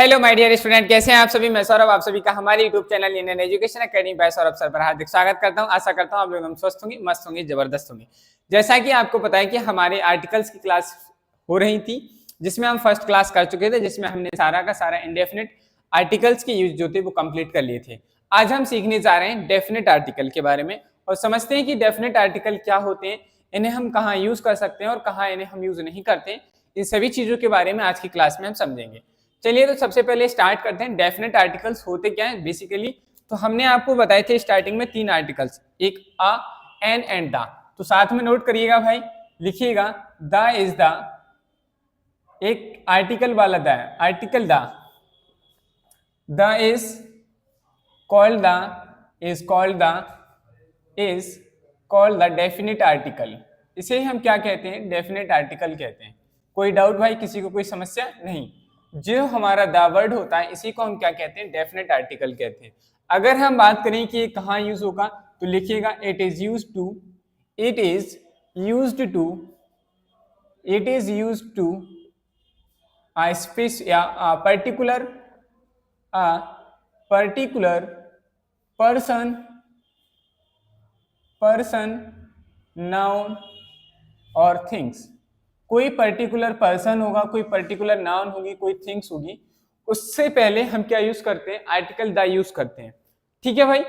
Hello my dear student, कैसे हैं आप सभी। मैं सौरभ आप सभी का हमारे YouTube channel Indian Education Academy by Saurabh sir पर हार्दिक स्वागत करता हूं। आशा करता हूं आप लोग स्वस्थ होंगे, मस्त होंगे, जबरदस्त होंगे। जैसा कि आपको पता है कि हमारे आर्टिकल्स की क्लास हो रही थी, जिसमें हम फर्स्ट क्लास कर चुके थे, जिसमें हमने सारा का सारा इंडेफिनिट आर्टिकल्स के यूज जो थे वो कंप्लीट कर लिए थे। आज हम सीखने जा रहे हैं डेफिनेट आर्टिकल के बारे में और समझते हैं कि डेफिनेट आर्टिकल क्या होते हैं, इन्हें हम कहाँ यूज कर सकते हैं और कहाँ इन्हें हम यूज नहीं करते। इन सभी चीजों के बारे में आज की क्लास में हम समझेंगे। चलिए तो सबसे पहले स्टार्ट करते हैं। डेफिनेट आर्टिकल्स होते क्या हैं बेसिकली। तो हमने आपको बताए थे स्टार्टिंग में तीन आर्टिकल्स, एक अ, एन एंड द। तो साथ में नोट करिएगा भाई, लिखिएगा द इज द, एक आर्टिकल वाला द है, article the is called the definite article. इसे हम क्या कहते हैं, डेफिनेट आर्टिकल कहते हैं। कोई डाउट भाई, किसी को कोई समस्या नहीं। जो हमारा द वर्ड होता है इसी को हम क्या कहते हैं, डेफिनेट आर्टिकल कहते हैं। अगर हम बात करें कि कहाँ यूज होगा तो लिखिएगा it is use to particular person noun और थिंग्स। कोई पर्टिकुलर पर्सन होगा, कोई पर्टिकुलर नाउन होगी, कोई थिंग्स होगी, उससे पहले हम क्या यूज करते हैं, आर्टिकल द यूज करते हैं। ठीक है भाई,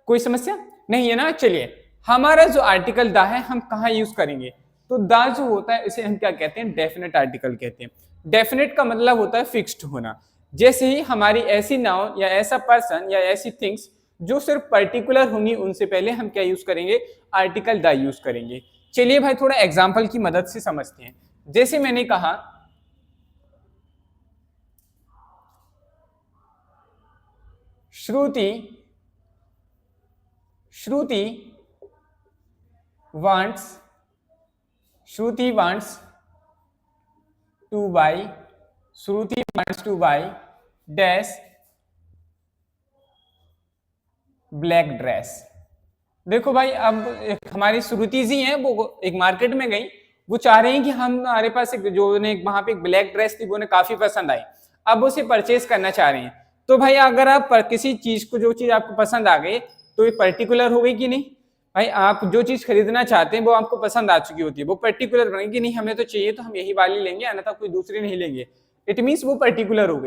कोई समस्या नहीं है ना। चलिए, हमारा जो आर्टिकल द है हम कहाँ यूज करेंगे, तो द जो होता है इसे हम क्या कहते हैं, डेफिनेट आर्टिकल कहते हैं। डेफिनेट का मतलब होता है फिक्स्ड होना। जैसे ही हमारी ऐसी नाउन या ऐसा पर्सन या ऐसी थिंग्स जो सिर्फ पर्टिकुलर होंगी, उनसे पहले हम क्या यूज करेंगे, आर्टिकल द यूज करेंगे। चलिए भाई, थोड़ा एग्जाम्पल की मदद से समझते हैं। जैसे मैंने कहा Shruti wants to buy dash black dress. देखो भाई, अब हमारी श्रुति जी हैं, वो एक मार्केट में गई, वो चाह रही हैं कि हमारे पास एक जो वहां पे एक ब्लैक ड्रेस थी वो उन्हें काफी पसंद आई, अब उसे परचेज करना चाह रही हैं। तो भाई अगर आप किसी चीज को, जो चीज आपको पसंद आ गई तो ये पर्टिकुलर हो गई कि नहीं। भाई आप जो चीज खरीदना चाहते हैं वो आपको पसंद आ चुकी होती है, वो पर्टिकुलर बनेगी कि नहीं, हमें तो चाहिए तो हम यही वाली लेंगे, अन्यथा कोई दूसरी नहीं लेंगे। इट मीन्स वो पर्टिकुलर हो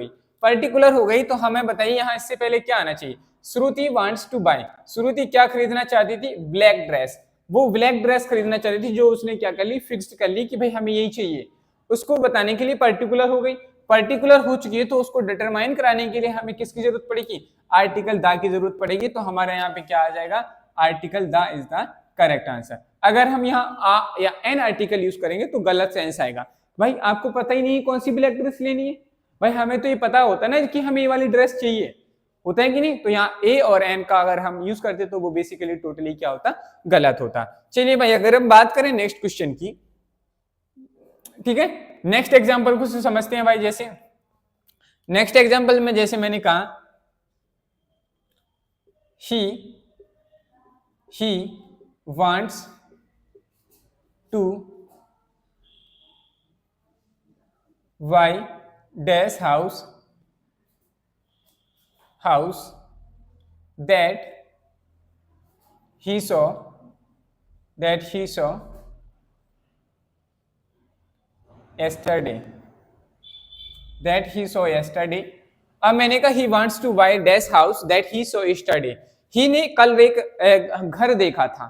गई। तो हमें बताइए यहाँ इससे पहले क्या आना चाहिए, श्रुति वांट्स टू बाय। श्रुति क्या खरीदना चाहती थी, ब्लैक ड्रेस। वो ब्लैक ड्रेस खरीदना चाहती थी, जो उसने क्या कर ली, फिक्स्ड कर ली कि भाई हमें यही चाहिए। उसको बताने के लिए पर्टिकुलर हो गई। पर्टिकुलर हो चुकी है तो उसको डिटरमाइन कराने के लिए हमें किसकी जरूरत पड़ेगी, आर्टिकल द की जरूरत पड़ेगी। तो हमारे यहाँ पे क्या आ जाएगा, article the is the correct answer. अगर हम यहाँ आ या एन आर्टिकल यूज करेंगे तो गलत सेंस आएगा। भाई आपको पता ही नहीं कौन सी ब्लैक ड्रेस लेनी है, भाई हमें तो ये पता होता है ना कि हमें ये वाली ड्रेस चाहिए, होता है कि नहीं। तो यहाँ ए और एन का अगर हम यूज करते तो वो बेसिकली टोटली क्या होता, गलत होता। चलिए भाई, अगर हम बात करें नेक्स्ट क्वेश्चन की, ठीक है, नेक्स्ट एग्जांपल को समझते हैं भाई। जैसे नेक्स्ट एग्जांपल में जैसे मैंने कहा he wants to buy dash house that he saw yesterday। अब मैंने कहा he wants to buy dash house that he saw yesterday। ही ने कल एक घर देखा था,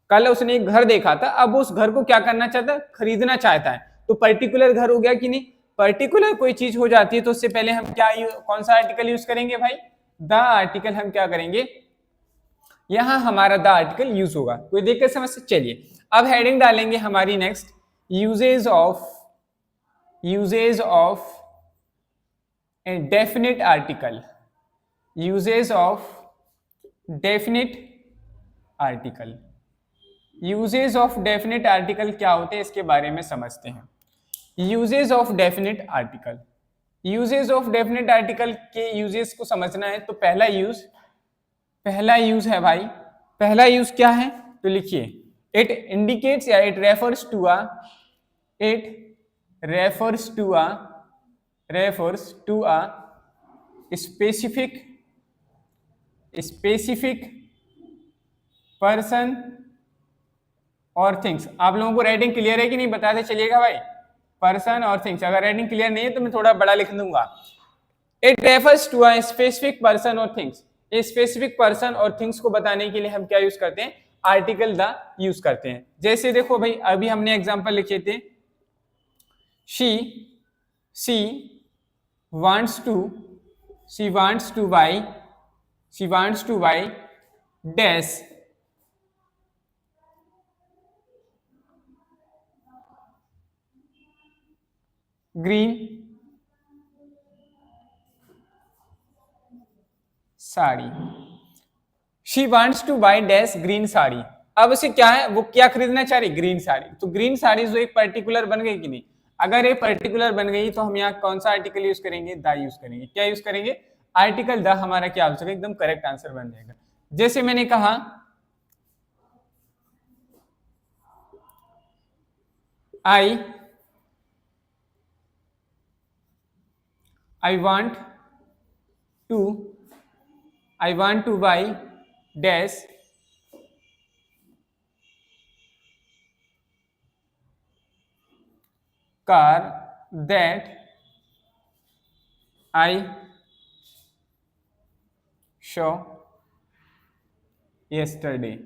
कल उसने एक घर देखा था, अब उस घर को क्या करना चाहता है, खरीदना चाहता है। तो पर्टिकुलर घर हो गया कि नहीं। पर्टिकुलर कोई चीज हो जाती है तो उससे पहले हम क्या कौन सा आर्टिकल यूज करेंगे भाई, द आर्टिकल हम क्या करेंगे, यहां हमारा द आर्टिकल यूज होगा। कोई देख कर समझ। चलिए अब हेडिंग डालेंगे हमारी next, uses of a definite article. Uses of definite article. Uses of definite article क्या होते हैं इसके बारे में समझते हैं। Uses of definite article, uses of definite article के यूजेज को समझना है तो पहला यूज है भाई, पहला यूज क्या है तो लिखिए, इट इंडिकेट्स या it refers to a specific person और थिंग्स। आप लोगों को राइटिंग क्लियर है कि नहीं बताते चलिएगा भाई। पर्सन और थिंग्स, अगर राइटिंग क्लियर नहीं है तो मैं थोड़ा बड़ा लिख दूंगा। It refers to a specific person और थिंग्स। स्पेसिफिक पर्सन और थिंग्स को बताने के लिए हम क्या यूज करते हैं, आर्टिकल द यूज करते हैं। जैसे देखो भाई, अभी हमने एग्जांपल लिखे थे, she wants to buy dash green sari. She wants to buy dash green sari. अब उसे क्या है, वो क्या खरीदना चाह रही, ग्रीन साड़ी। तो ग्रीन साड़ी जो एक पर्टिकुलर बन गई कि नहीं, अगर ये पर्टिकुलर बन गई तो हम यहाँ कौन सा आर्टिकल यूज करेंगे, द यूज करेंगे। क्या यूज करेंगे, आर्टिकल द। हमारा क्या हो जाएगा, एकदम करेक्ट आंसर बन जाएगा। जैसे मैंने कहा I want to buy dash car that I saw yesterday।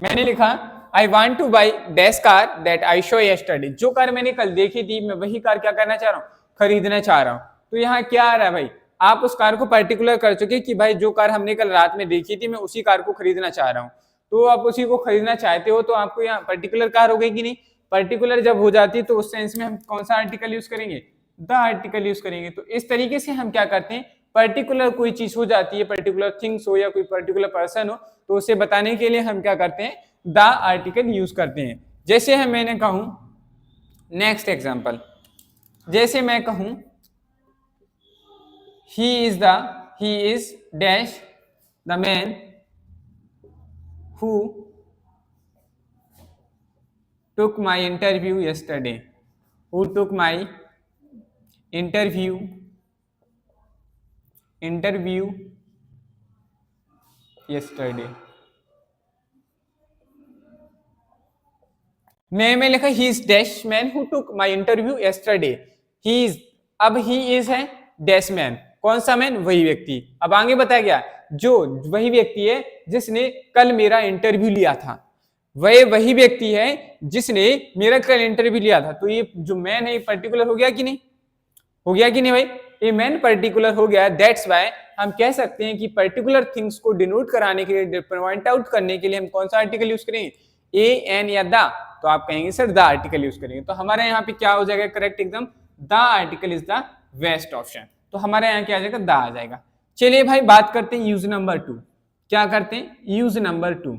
मैंने लिखा I want to buy dash car that I saw yesterday। जो कार मैंने कल देखी थी, मैं वही कार क्या करना चाह रहा हूँ, खरीदना चाह रहा हूँ। तो यहाँ क्या आ रहा है भाई, आप उस कार को पर्टिकुलर कर चुके कि भाई जो कार हमने कल रात में देखी थी, मैं उसी कार को खरीदना चाह रहा हूँ। तो आप उसी को खरीदना चाहते हो, तो आपको यहाँ पर्टिकुलर कार हो गई कि नहीं। पर्टिकुलर जब हो जाती है तो उस सेंस में हम कौन सा आर्टिकल यूज करेंगे, द आर्टिकल यूज करेंगे। तो इस तरीके से हम क्या करते हैं, पर्टिकुलर कोई चीज हो जाती है, पर्टिकुलर थिंग्स हो या कोई पर्टिकुलर पर्सन हो, तो उसे बताने के लिए हम क्या करते हैं, द आर्टिकल यूज करते हैं। जैसे हम मैंने कहूं, नेक्स्ट एग्जांपल, जैसे मैं कहूं he is dash the man who took my interview yesterday, who took my interview yesterday। मैं लिखा he is dash man who took my interview yesterday। He is, अब ही इज है डैश मैन, कौन सा man, वही व्यक्ति। अब आगे बताया गया, जो वही व्यक्ति है जिसने कल मेरा इंटरव्यू लिया था, वह वही व्यक्ति है जिसने मेरा कल इंटरव्यू लिया था। तो ये जो मैन है पर्टिकुलर हो गया कि नहीं, हो गया कि नहीं भाई, ये मैन पर्टिकुलर हो गया। दैट्स वाई हम कह सकते हैं कि पर्टिकुलर थिंग्स को डिनोट कराने के लिए, पॉइंट आउट करने के लिए हम कौन सा आर्टिकल यूज करेंगे, ए एन या द। तो आप कहेंगे सर द आर्टिकल यूज करेंगे। तो हमारे यहाँ पे क्या हो जाएगा करेक्ट एकदम, the article is the best option. तो हमारे यहाँ क्या आ जाएगा, द आ जाएगा। चलिए भाई बात करते हैं यूज नंबर 2। क्या करते हैं, यूज नंबर 2।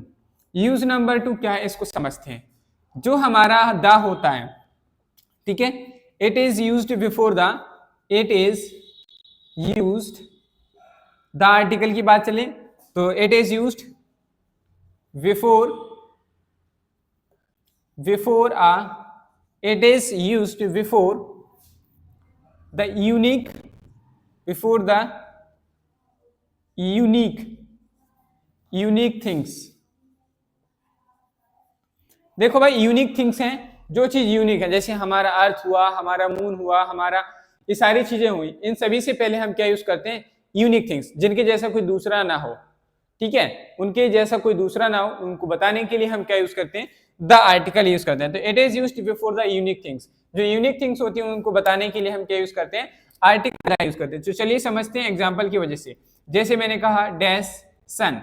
यूज नंबर 2 क्या है, इसको समझते हैं। जो हमारा द होता है, ठीक है, it is used before the, it is used, the article की बात चले तो it is used before it is used before the unique things। देखो भाई यूनिक थिंग्स हैं, जो चीज यूनिक है, जैसे हमारा अर्थ हुआ, हमारा मून हुआ, हमारा ये सारी चीजें हुई, इन सभी से पहले हम क्या यूज करते हैं, यूनिक थिंग्स, जिनके जैसा कोई दूसरा ना हो। ठीक है, उनके जैसा कोई दूसरा ना हो, उनको बताने के लिए हम क्या यूज करते हैं, द आर्टिकल यूज करते हैं। तो it is used before the unique things. जो यूनिक थिंग्स होती हैं उनको बताने के लिए हम क्या यूज करते हैं, आर्टिकल यूज करते हैं। तो चलिए समझते हैं एग्जाम्पल की वजह से। जैसे मैंने कहा डैश सन,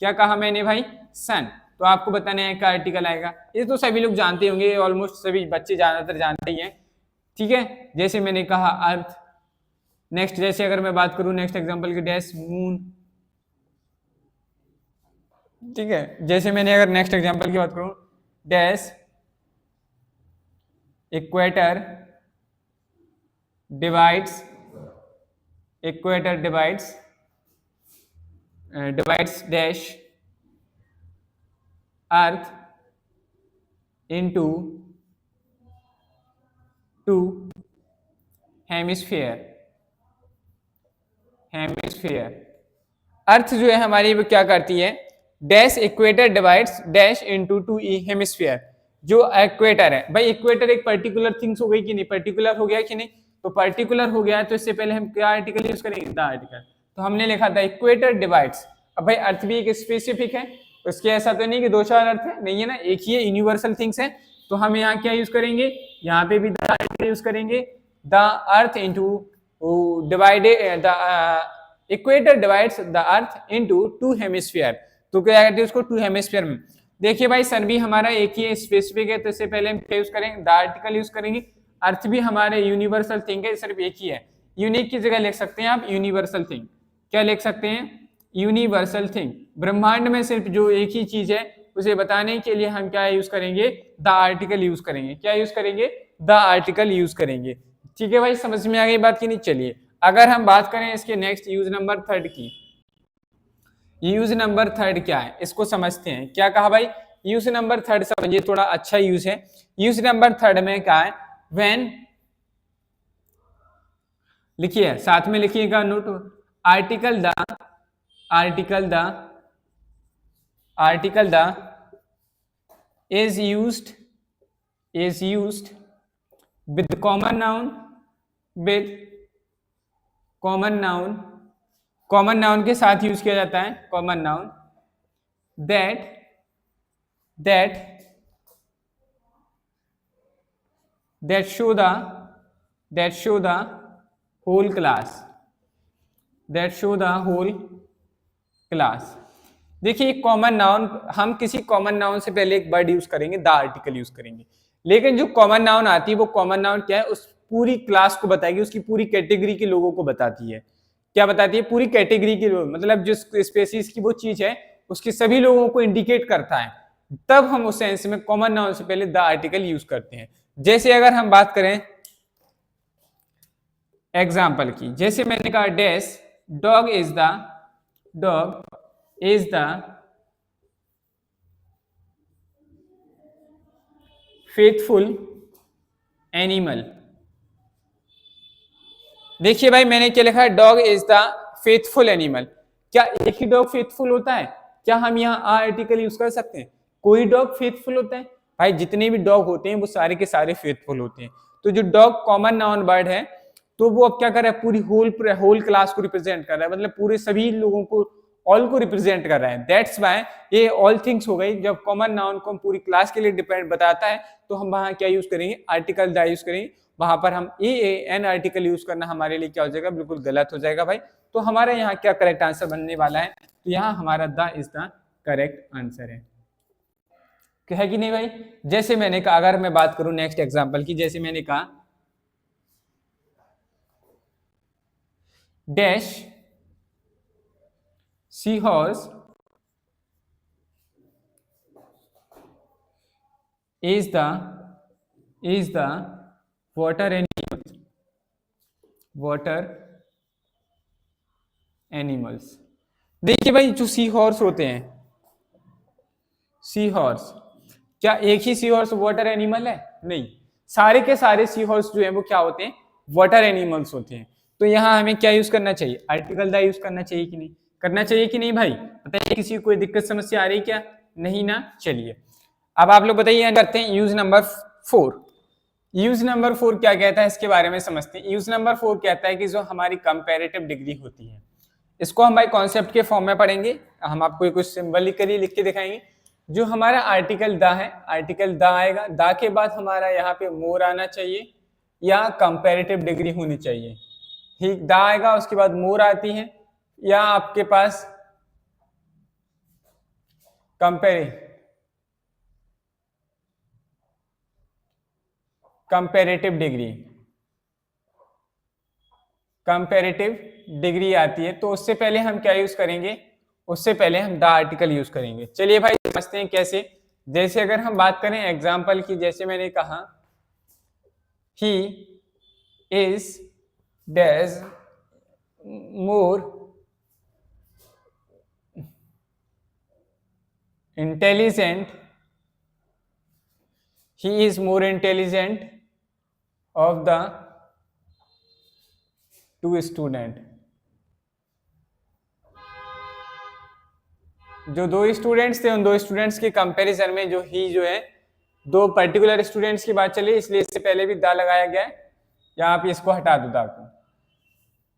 क्या कहा मैंने भाई, सन, तो आपको बताना है का आर्टिकल आएगा। ये तो सभी लोग जानते होंगे, ऑलमोस्ट सभी बच्चे ज्यादातर जानते ही हैं। ठीक है, जैसे मैंने कहा अर्थ। नेक्स्ट जैसे अगर मैं बात करूं नेक्स्ट एग्जांपल की, डैश मून। ठीक है, जैसे मैंने अगर नेक्स्ट एग्जांपल की बात करूं, डैश इक्वेटर डिवाइड्स डैश अर्थ into 2 हेमिस्फीयर। हेमिस्फीयर। अर्थ जो है हमारी वो क्या करती है, dash equator divides dash into two hemisphere. जो इक्वेटर है भाई, इक्वेटर एक पर्टिकुलर थिंग्स हो गई कि नहीं, पर्टिकुलर हो गया कि नहीं, तो पर्टिकुलर हो गया तो इससे पहले हम क्या आर्टिकल यूज करेंगे, द आर्टिकल। तो हमने लिखा था इक्वेटर डिवाइड्स। अब भाई अर्थ भी एक स्पेसिफिक है, उसके ऐसा तो नहीं कि दो चार अर्थ है, नहीं है ना, एक ही है, यूनिवर्सल थिंग्स है। तो हम यहाँ क्या यूज करेंगे, यहाँ पे भी द आर्टिकल यूज करेंगे, the earth into divided the equator divides the earth into two hemisphere. तो क्या कहते हैं उसको, टू हेमिस्फीयर में। देखिए भाई सन भी हमारा एक ही स्पेसिफिक है, तो इससे पहले हम क्या यूज करेंगे, द आर्टिकल यूज करेंगे। अर्थ भी हमारे यूनिवर्सल थिंग है, सिर्फ एक ही है। यूनिक की जगह लिख सकते हैं आप यूनिवर्सल थिंग। क्या लिख सकते हैं, यूनिवर्सल थिंग। ब्रह्मांड में सिर्फ जो एक ही चीज है उसे बताने के लिए हम क्या यूज करेंगे, द आर्टिकल यूज करेंगे। क्या यूज करेंगे, द आर्टिकल यूज करेंगे। ठीक है भाई, समझ में आ गई बात की नहीं। चलिए अगर हम बात करें इसके नेक्स्ट यूज नंबर थर्ड की, यूज नंबर थर्ड क्या है इसको समझते हैं। क्या कहा भाई, यूज नंबर थर्ड समझिए, थोड़ा अच्छा यूज है। यूज नंबर थर्ड में क्या है, व्हेन, लिखिए साथ में लिखिएगा note, article the article the article the is used with common noun, with common noun के साथ यूज किया जाता है, common noun that show the whole class। देखिए कॉमन नाउन, हम किसी कॉमन नाउन से पहले एक वर्ड यूज करेंगे, द आर्टिकल यूज करेंगे। लेकिन जो कॉमन नाउन आती है वो कॉमन नाउन क्या है, उस पूरी क्लास को बताएगी, उसकी पूरी कैटेगरी के लोगों को बताती है। क्या बताती है, पूरी कैटेगरी के लोग, मतलब जिस स्पेसीज की वो चीज है उसके सभी लोगों को इंडिकेट करता है। तब हम उस सेंस में कॉमन नाउन से पहले द आर्टिकल यूज करते हैं। जैसे अगर हम बात करें एग्जाम्पल की, जैसे मैंने कहा dash dog is the faithful animal. देखिए भाई मैंने क्या लिखा है, dog is the faithful animal. क्या एक ही डॉग फेथफुल होता है, क्या हम यहाँ आर्टिकल यूज कर सकते हैं, कोई डॉग फेथफुल होता है भाई, जितने भी डॉग होते हैं वो सारे के सारे फेथफुल होते हैं। तो जो डॉग कॉमन नाउन वर्ड है, तो वो अब क्या कर रहा है, पूरी होल क्लास को रिप्रेजेंट कर रहा है, मतलब पूरे सभी लोगों को, ऑल को रिप्रेजेंट कर रहा है। दैट्स व्हाई ये ऑल थिंग्स हो गई। जब कॉमन नाउन को हम पूरी क्लास के लिए डिपेंड बताता है तो हम वहां क्या यूज करेंगे, आर्टिकल द यूज करेंगे। वहां पर हम एन आर्टिकल यूज करना हमारे लिए क्या हो जाएगा, बिल्कुल गलत हो जाएगा भाई। तो हमारे यहाँ क्या करेक्ट आंसर बनने वाला है, तो यहाँ हमारा the is the correct answer है कि नहीं भाई। जैसे मैंने कहा, अगर मैं बात करूं नेक्स्ट एग्जांपल की, जैसे मैंने कहा dash sea horse is the water animals। देखिए भाई जो सी हॉर्स होते हैं, सी हॉर्स, क्या एक ही सी हॉर्स वाटर एनिमल है, नहीं, सारे के सारे सी हॉर्स जो है वो क्या होते हैं, वाटर एनिमल्स होते हैं। तो यहाँ हमें क्या यूज करना चाहिए, आर्टिकल द यूज करना चाहिए कि नहीं, करना चाहिए कि नहीं भाई, बताइए किसी को कोई दिक्कत समस्या आ रही क्या, नहीं ना। चलिए अब आप लोग बताइए, करते हैं यूज नंबर 4। यूज नंबर 4 क्या कहता है इसके बारे में समझते हैं। यूज नंबर 4 कहता है कि जो हमारी कंपैरेटिव डिग्री होती है, इसको हम भाई कॉन्सेप्ट के फॉर्म में पढ़ेंगे। हम आपको कुछ सिंबलिकली लिख के दिखाएंगे। जो हमारा आर्टिकल द है, आर्टिकल द आएगा, द के बाद हमारा यहाँ पे मोर आना चाहिए या कंपैरेटिव डिग्री होनी चाहिए। ठीक, द आएगा उसके बाद मोर आती है या आपके पास कंपैरेटिव डिग्री आती है। तो उससे पहले हम क्या यूज करेंगे, उससे पहले हम द आर्टिकल यूज करेंगे। चलिए भाई समझते हैं कैसे। जैसे अगर हम बात करें एग्जाम्पल की, जैसे मैंने कहा he is dash more intelligent, he is more intelligent of the two student। जो दो स्टूडेंट्स थे उन दो स्टूडेंट्स के कंपैरिजन में जो ही जो है दो पर्टिकुलर स्टूडेंट्स की बात चली, इसलिए इससे पहले भी दा लगाया गया है। यहाँ पे इसको हटा दो दा को।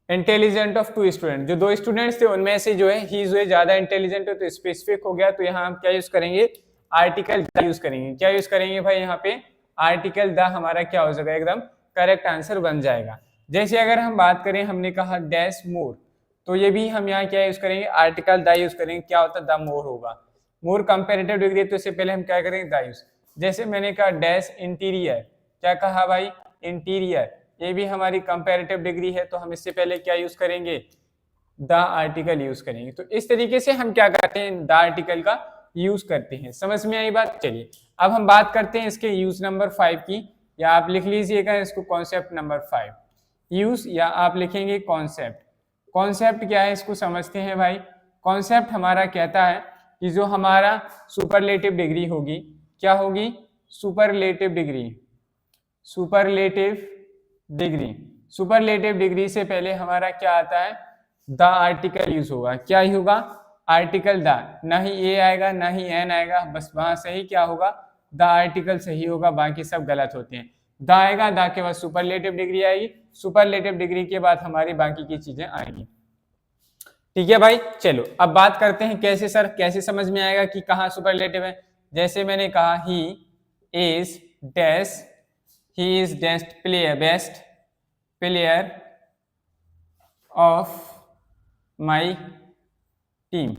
इंटेलिजेंट ऑफ टू स्टूडेंट, जो दो स्टूडेंट्स थे उनमें से जो है ही जो है ज्यादा इंटेलिजेंट है, तो स्पेसिफिक हो गया। तो यहाँ हम क्या यूज करेंगे, आर्टिकल द यूज करेंगे। क्या यूज करेंगे भाई, यहाँ पे आर्टिकल द हमारा क्या हो जाएगा, एकदम करेक्ट आंसर बन जाएगा। जैसे अगर हम बात करें, हमने कहा डैश मोर, तो ये भी हम यहाँ क्या यूज करेंगे, आर्टिकल द यूज करेंगे। क्या होता है, द मोर होगा। मोर कंपेरेटिव डिग्री, तो इससे पहले हम क्या करेंगे, द यूज। जैसे मैंने कहा डैश इंटीरियर, क्या कहा भाई, इंटीरियर, ये भी हमारी कंपैरेटिव डिग्री है, तो हम इससे पहले क्या यूज करेंगे, द आर्टिकल यूज करेंगे। तो इस तरीके से हम क्या करते हैं, द आर्टिकल का यूज करते हैं। समझ में आई बात। चलिए अब हम बात करते हैं इसके यूज नंबर 5 की, या आप लिख लीजिएगा इसको कॉन्सेप्ट नंबर 5 यूज, या आप लिखेंगे कॉन्सेप्ट। कॉन्सेप्ट क्या है, इसको समझते हैं भाई। कॉन्सेप्ट हमारा कहता है कि जो हमारा सुपरलेटिव डिग्री होगी, क्या होगी, superlative degree. Superlative degree, superlative degree से पहले हमारा क्या आता है, द आर्टिकल यूज होगा। क्या ही होगा, आर्टिकल द, ना ही ए आएगा ना ही एन आएगा, बस वहां सही क्या होगा, द आर्टिकल सही होगा, बाकी सब गलत होते हैं। द आएगा, द के बाद सुपरलेटिव डिग्री आएगी, सुपरलेटिव डिग्री के बाद हमारी बाकी की चीजें आएंगी। ठीक है भाई। चलो अब बात करते हैं कैसे सर, कैसे समझ में आएगा कि कहाँ सुपरलेटिव है। जैसे मैंने कहा he is dash, he is best player of my team।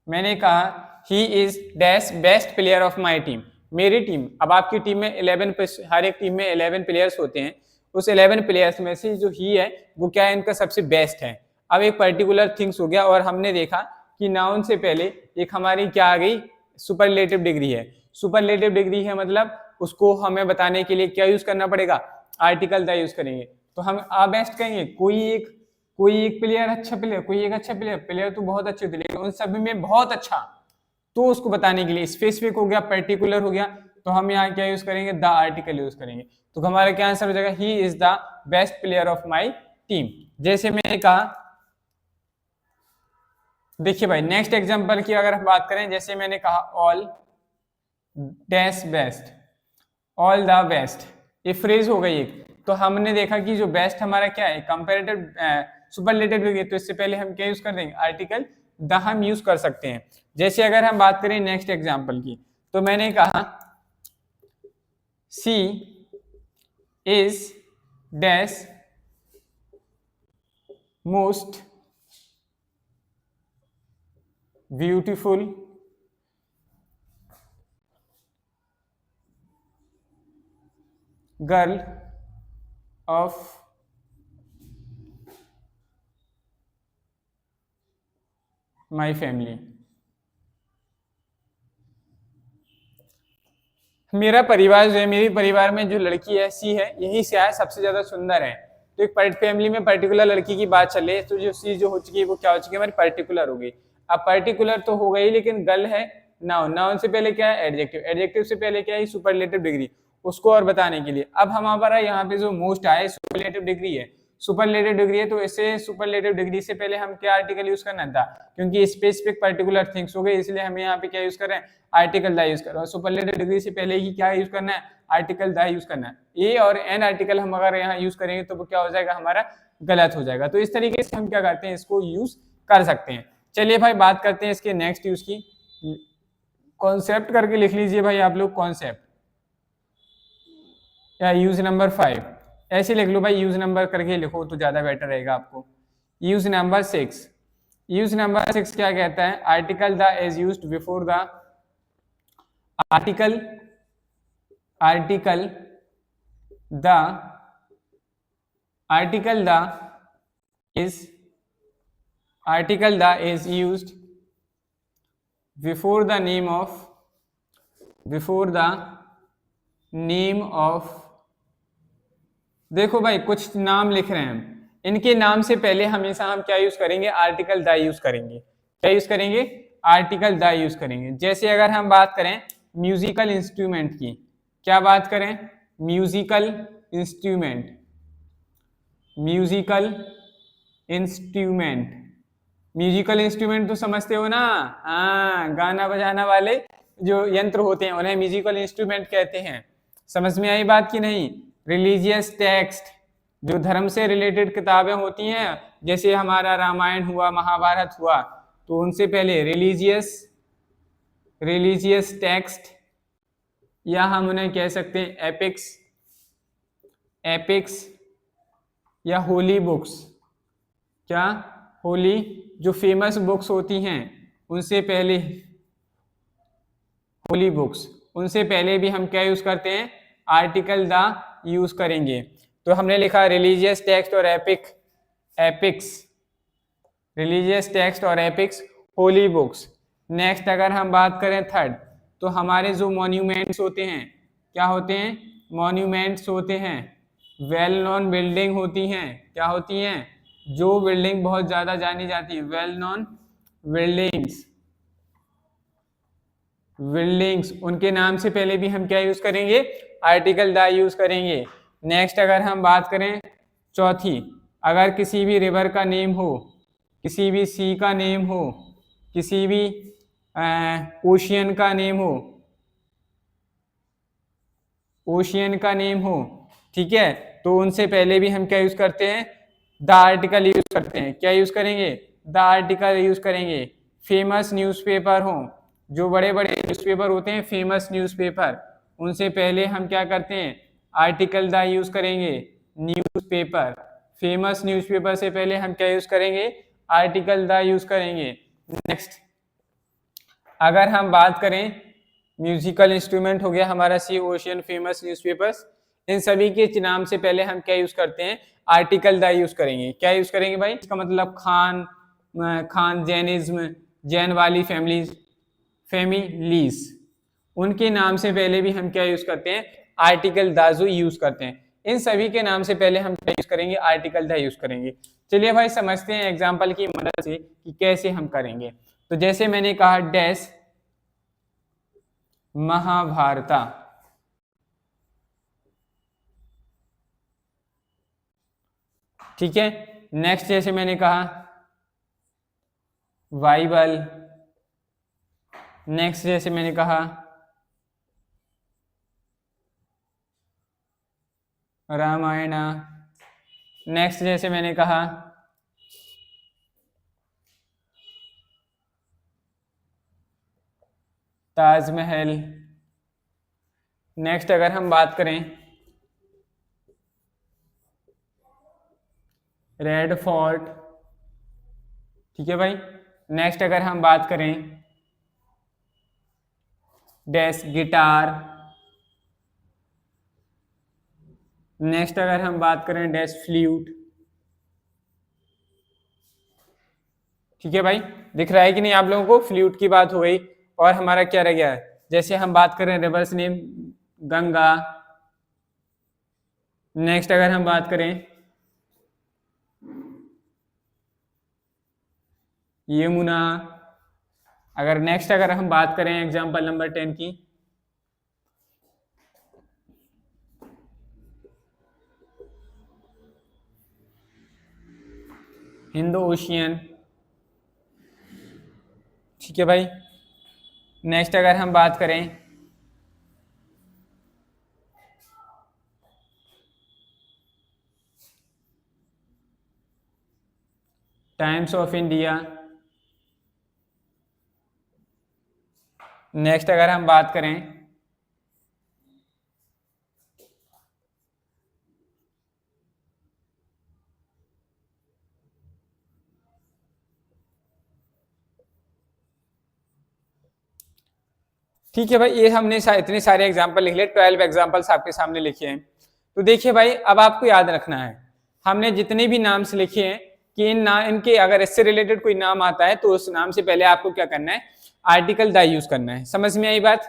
मैंने कहा he is dash best player of my team, मेरी टीम। अब आपकी टीम में 11, हर एक टीम में 11 प्लेयर्स होते हैं, उस 11 प्लेयर्स में से जो ही है वो क्या है, इनका सबसे बेस्ट है। अब एक पर्टिकुलर थिंग्स हो गया, और हमने देखा कि नाउन से पहले एक हमारी क्या आ गई, सुपरलेटिव डिग्री है। सुपरलेटिव डिग्री है मतलब उसको हमें बताने के लिए क्या यूज करना पड़ेगा, आर्टिकल द यूज करेंगे। तो हम आ बेस्ट कहेंगे, कोई एक प्लेयर अच्छा प्लेयर, कोई एक अच्छा प्लेयर तो बहुत अच्छे थे, लेकिन उन सभी में बहुत अच्छा, तो उसको बताने के लिए स्पेसिफिक हो गया, पर्टिकुलर हो गया, तो हम यहाँ क्या यूज करेंगे, द आर्टिकल यूज करेंगे। तो हमारा क्या आंसर हो जाएगा, he is the best player of my team. जैसे मैंने कहा, देखिए भाई नेक्स्ट एग्जांपल की अगर हम बात करें, जैसे मैंने कहा all dash best, all the best, ये फ्रेज हो गई एक। तो हमने देखा कि जो बेस्ट हमारा क्या है, कंपैरेटिव सुपरलेटिव डिग्री, तो इससे पहले हम क्या यूज कर देंगे, आर्टिकल द हम यूज कर सकते हैं। जैसे अगर हम बात करें नेक्स्ट एग्जांपल की, तो मैंने कहा she is dash most beautiful girl of my family. मेरा परिवार जो है, मेरी परिवार में जो लड़की है सी है, यही से है सबसे ज्यादा सुंदर है। तो एक फैमिली में पर्टिकुलर लड़की की बात चल रही है, तो जो सी जो हो चुकी है वो क्या हो चुकी है, हमारी पर्टिकुलर हो गई। अब पर्टिकुलर तो हो गई, लेकिन गर्ल है नाउन, नाउन से पहले क्या है, एडजेक्टिव, एडजेक्टिव से पहले क्या है, सुपरलेटिव डिग्री, उसको और बताने के लिए। अब हमारा यहाँ पे जो मोस्ट आए सुपरलेटिव डिग्री है, सुपरलेटिव डिग्री है, तो इसे सुपरलेटिव डिग्री से पहले हम क्या आर्टिकल यूज करना था, क्योंकि स्पेसिफिक पर्टिकुलर थिंग्स हो गए, इसलिए हमें यहाँ पे क्या यूज कर रहे हैं, आर्टिकल द यूज कर रहे हैं। सुपरलेटिव डिग्री से पहले ही क्या यूज करना है, आर्टिकल द यूज करना है। ए और एन आर्टिकल हम अगर यहाँ यूज करेंगे तो वो क्या हो जाएगा, हमारा गलत हो जाएगा। तो इस तरीके से हम क्या करते हैं, इसको यूज कर सकते हैं। चलिए भाई बात करते हैं इसके नेक्स्ट यूज की। कॉन्सेप्ट करके लिख लीजिए भाई आप लोग, कॉन्सेप्ट या यूज नंबर 5 ऐसे लिख लो भाई, यूज नंबर करके लिखो तो ज्यादा बेटर रहेगा आपको। यूज नंबर 6, यूज नंबर 6 क्या कहता है, article the is used before the article, article the, article the is, article the is used before the name of, before the name of. देखो भाई कुछ नाम लिख रहे हैं हम, इनके नाम से पहले हमेशा हम क्या यूज करेंगे, आर्टिकल द यूज करेंगे। क्या यूज करेंगे, आर्टिकल द यूज करेंगे। जैसे अगर हम बात करें म्यूजिकल इंस्ट्रूमेंट की, क्या बात करें, musical instrument, musical instrument, musical instrument तो समझते हो ना, हाँ, गाना बजाना वाले जो यंत्र होते हैं उन्हें म्यूजिकल इंस्ट्रूमेंट कहते हैं। समझ में आई बात की नहीं? रिलीजियस टेक्स्ट, जो धर्म से रिलेटेड किताबें होती हैं, जैसे हमारा रामायण हुआ, महाभारत हुआ, तो उनसे पहले रिलीजियस टेक्स्ट, या हम उन्हें कह सकते हैं एपिक्स या होली बुक्स। क्या? होली, जो फेमस बुक्स होती हैं उनसे पहले, होली बुक्स, उनसे पहले भी हम क्या यूज करते हैं? आर्टिकल द यूज करेंगे। तो हमने लिखा रिलीजियस टेक्स्ट और एपिक्स, रिलीजियस टेक्स्ट और एपिक्स, होली बुक्स। नेक्स्ट अगर हम बात करें थर्ड, तो हमारे जो मॉन्यूमेंट्स होते हैं, क्या होते हैं? मॉन्यूमेंट्स होते हैं, वेल नोन बिल्डिंग होती हैं। क्या होती हैं? जो बिल्डिंग बहुत ज्यादा जानी जाती है, वेल नोन बिल्डिंग्स, उनके नाम से पहले भी हम क्या यूज करेंगे? आर्टिकल द यूज करेंगे। नेक्स्ट अगर हम बात करें चौथी, अगर किसी भी रिवर का नेम हो, किसी भी सी का नेम हो, किसी भी ओशियन का नेम हो, ठीक है, तो उनसे पहले भी हम क्या यूज करते हैं? द आर्टिकल यूज करते हैं। क्या यूज करेंगे? द आर्टिकल यूज करेंगे। फेमस न्यूज़पेपर हो, जो बड़े बड़े न्यूज़पेपर होते हैं, फेमस न्यूज़पेपर, उनसे पहले हम क्या करते हैं? आर्टिकल द यूज करेंगे। न्यूज़पेपर, फेमस न्यूज़पेपर से पहले हम क्या यूज करेंगे? आर्टिकल द यूज करेंगे। नेक्स्ट अगर हम बात करें, म्यूजिकल इंस्ट्रूमेंट हो गया हमारा सी, ओशियन, फेमस न्यूज़पेपर्स, इन सभी के नाम से पहले हम क्या यूज करते हैं? आर्टिकल द यूज करेंगे। क्या यूज करेंगे भाई? इसका मतलब खान जैनिज्म, जैन वाली फैमिलीज, उनके नाम से पहले भी हम क्या यूज करते हैं? आर्टिकल द जो यूज करते हैं। इन सभी के नाम से पहले हम क्या यूज करेंगे? आर्टिकल द यूज करेंगे। चलिए भाई समझते हैं एग्जाम्पल की मदद से कि कैसे हम करेंगे। तो जैसे मैंने कहा डैश महाभारता, ठीक है। नेक्स्ट जैसे मैंने कहा बाइबल, नेक्स्ट जैसे मैंने कहा रामायण, नेक्स्ट जैसे मैंने कहा ताजमहल। नेक्स्ट अगर हम बात करें रेड फोर्ट, ठीक है भाई। नेक्स्ट अगर हम बात करें डैश गिटार, नेक्स्ट अगर हम बात करें डैश फ्लूट, ठीक है भाई। दिख रहा है कि नहीं आप लोगों को? फ्लूट की बात हो गई। और हमारा क्या रह गया है? जैसे हम बात करें रिवर्स नेम गंगा, नेक्स्ट अगर हम बात करें यमुना, अगर नेक्स्ट अगर हम बात करें एग्जांपल नंबर 10 की, हिंदू ओशियन, ठीक है भाई। नेक्स्ट अगर हम बात करें टाइम्स ऑफ इंडिया, नेक्स्ट अगर हम बात करें ठीक है भाई, ये हमने इतने सारे एग्जाम्पल लिख लिए, 12 एग्जाम्पल्स आपके सामने लिखे हैं। तो देखिए भाई, अब आपको याद रखना है, हमने जितने भी नाम्स लिखे हैं कि इनके अगर इससे रिलेटेड कोई नाम आता है तो उस नाम से पहले आपको क्या करना है? आर्टिकल द यूज करना है। समझ में आई बात?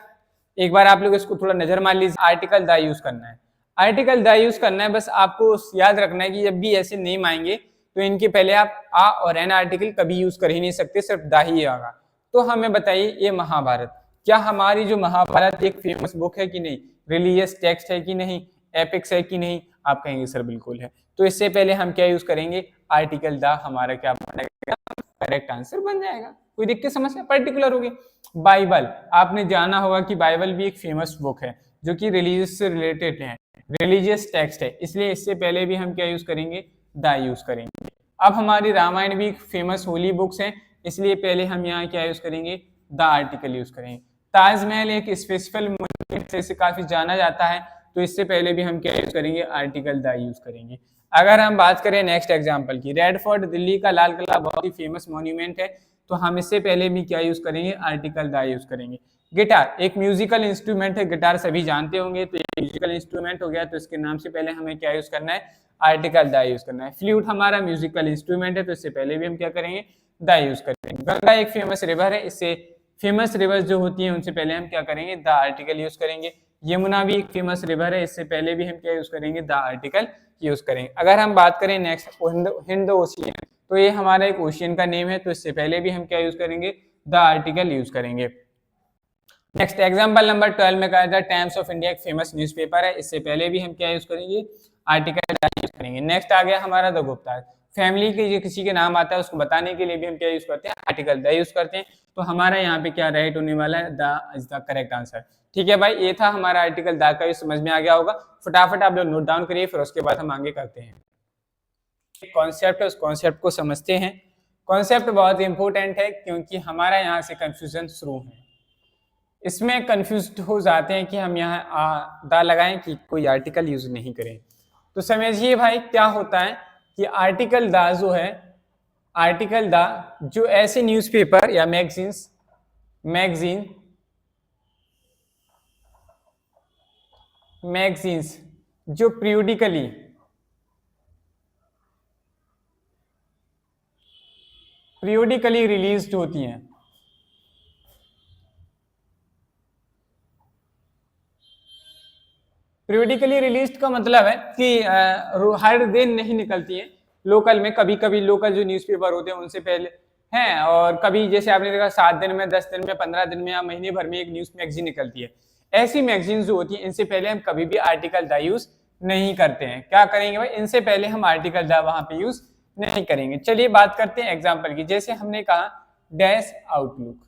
एक बार आप लोग इसको थोड़ा नजर मान लीजिए, आर्टिकल द यूज करना है, आर्टिकल द यूज करना है। बस आपको याद रखना है कि जब भी ऐसे नेम आएंगे तो इनके पहले आप आ और एन आर्टिकल कभी यूज कर ही नहीं सकते, सिर्फ द ही आएगा। तो हमें बताइए, ये महाभारत, क्या हमारी जो महाभारत एक फेमस बुक है कि नहीं? रिलीजियस टेक्स्ट है कि नहीं? एपिक्स है कि नहीं? आप कहेंगे सर बिल्कुल है। तो इससे पहले हम क्या यूज करेंगे? आर्टिकल द हमारा क्या बनेगा? करेक्ट आंसर बन जाएगा। कोई दिक्कत समस्या? पर्टिकुलर होगी। बाइबल, आपने जाना होगा कि बाइबल भी एक फेमस बुक है जो कि रिलीजियस से रिलेटेड है, रिलीजियस टेक्स्ट है, इसलिए इससे पहले भी हम क्या यूज करेंगे? द यूज करेंगे। अब हमारी रामायण भी फेमस होली बुक्स है, इसलिए पहले हम यहाँ क्या यूज करेंगे? द आर्टिकल यूज करेंगे। ताजमहल एक स्पेसिफिक मोन्यूमेंट से काफी जाना जाता है, तो इससे पहले भी हम क्या यूज करेंगे? आर्टिकल द यूज करेंगे। अगर हम बात करें नेक्स्ट एग्जांपल की, रेड फोर्ट दिल्ली का लाल किला बहुत ही फेमस मॉन्यूमेंट है, तो हम इससे पहले भी क्या यूज करेंगे? आर्टिकल द यूज करेंगे। गिटार एक म्यूजिकल इंस्ट्रूमेंट है, गिटार सभी जानते होंगे, तो ये म्यूजिकल इंस्ट्रूमेंट हो गया, तो इसके नाम से पहले हमें क्या यूज करना है? आर्टिकल द यूज करना है। फ्लूट हमारा म्यूजिकल इंस्ट्रूमेंट है, तो इससे पहले भी हम क्या करेंगे? द यूज करेंगे। गंगा एक फेमस रिवर है, इससे फेमस रिवर्स जो होती हैं उनसे पहले हम क्या करेंगे? द आर्टिकल यूज करेंगे। यमुना भी एक फेमस रिवर है, इससे पहले भी हम क्या यूज करेंगे? द आर्टिकल यूज करेंगे। अगर हम बात करें नेक्स्ट हिंद ओशियन, तो ये हमारा एक ओशियन का नेम है, तो इससे पहले भी हम क्या यूज करेंगे? द आर्टिकल यूज करेंगे। नेक्स्ट एग्जांपल नंबर 12 में कहा था टाइम्स ऑफ इंडिया एक फेमस न्यूज़पेपर है, इससे पहले भी हम क्या यूज करेंगे? आर्टिकल यूज करेंगे। नेक्स्ट आ गया हमारा द गुप्ता, फैमिली के जो किसी के नाम आता है उसको बताने के लिए भी हम क्या यूज करते हैं? आर्टिकल द यूज करते हैं। तो हमारा यहाँ पे क्या राइट होने वाला है? The is the correct answer. ठीक है भाई, ये था हमारा आर्टिकल द का, समझ में आ गया होगा। फटाफट आप लोग नोट डाउन करिए, फिर उसके बाद हम आगे करते हैं। कॉन्सेप्ट है, उस कॉन्सेप्ट को समझते हैं। कॉन्सेप्ट बहुत इंपॉर्टेंट है क्योंकि हमारा यहाँ से कंफ्यूजन शुरू है। इसमें कंफ्यूज हो जाते हैं कि हम यहाँ द लगाएं कि कोई आर्टिकल यूज नहीं करें। तो समझिए भाई क्या होता है कि आर्टिकल द जो है, आर्टिकल द जो ऐसे न्यूज़पेपर या मैगजीन्स जो पीरियोडिकली रिलीज्ड होती हैं, पीरियोडिकली रिलीज का मतलब है कि हर दिन नहीं निकलती है, लोकल में कभी कभी लोकल जो न्यूज़पेपर होते हैं उनसे पहले हैं, और कभी जैसे आपने देखा 7 दिन में, 10 दिन में, 15 दिन में या महीने भर में एक न्यूज़ मैगजीन निकलती है। ऐसी मैगजीन जो होती है इनसे पहले हम कभी भी आर्टिकल द यूज नहीं करते हैं। क्या करेंगे भाई? इनसे पहले हम आर्टिकल द वहां पे यूज नहीं करेंगे। चलिए बात करते हैं एग्जाम्पल की। जैसे हमने कहा डैश आउटलुक,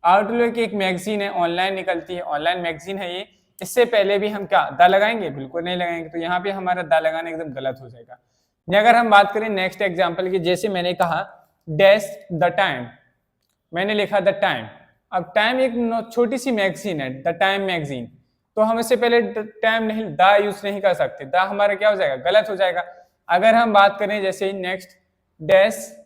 आउटलुक एक मैगजीन है, ऑनलाइन निकलती है, ऑनलाइन मैगजीन है ये। इससे पहले भी हम क्या द लगाएंगे? बिल्कुल नहीं लगाएंगे, तो यहाँ पे हमारा द लगाना एकदम गलत हो जाएगा। अगर हम बात करें नेक्स्ट एग्जांपल की, जैसे मैंने कहा डैश द टाइम, मैंने लिखा द टाइम। अब टाइम एक छोटी सी मैगजीन है, द टाइम मैगजीन, तो हम इससे पहले टाइम नहीं, द यूज नहीं कर सकते, द हमारा क्या हो जाएगा? गलत हो जाएगा। अगर हम बात करें जैसे नेक्स्ट डैश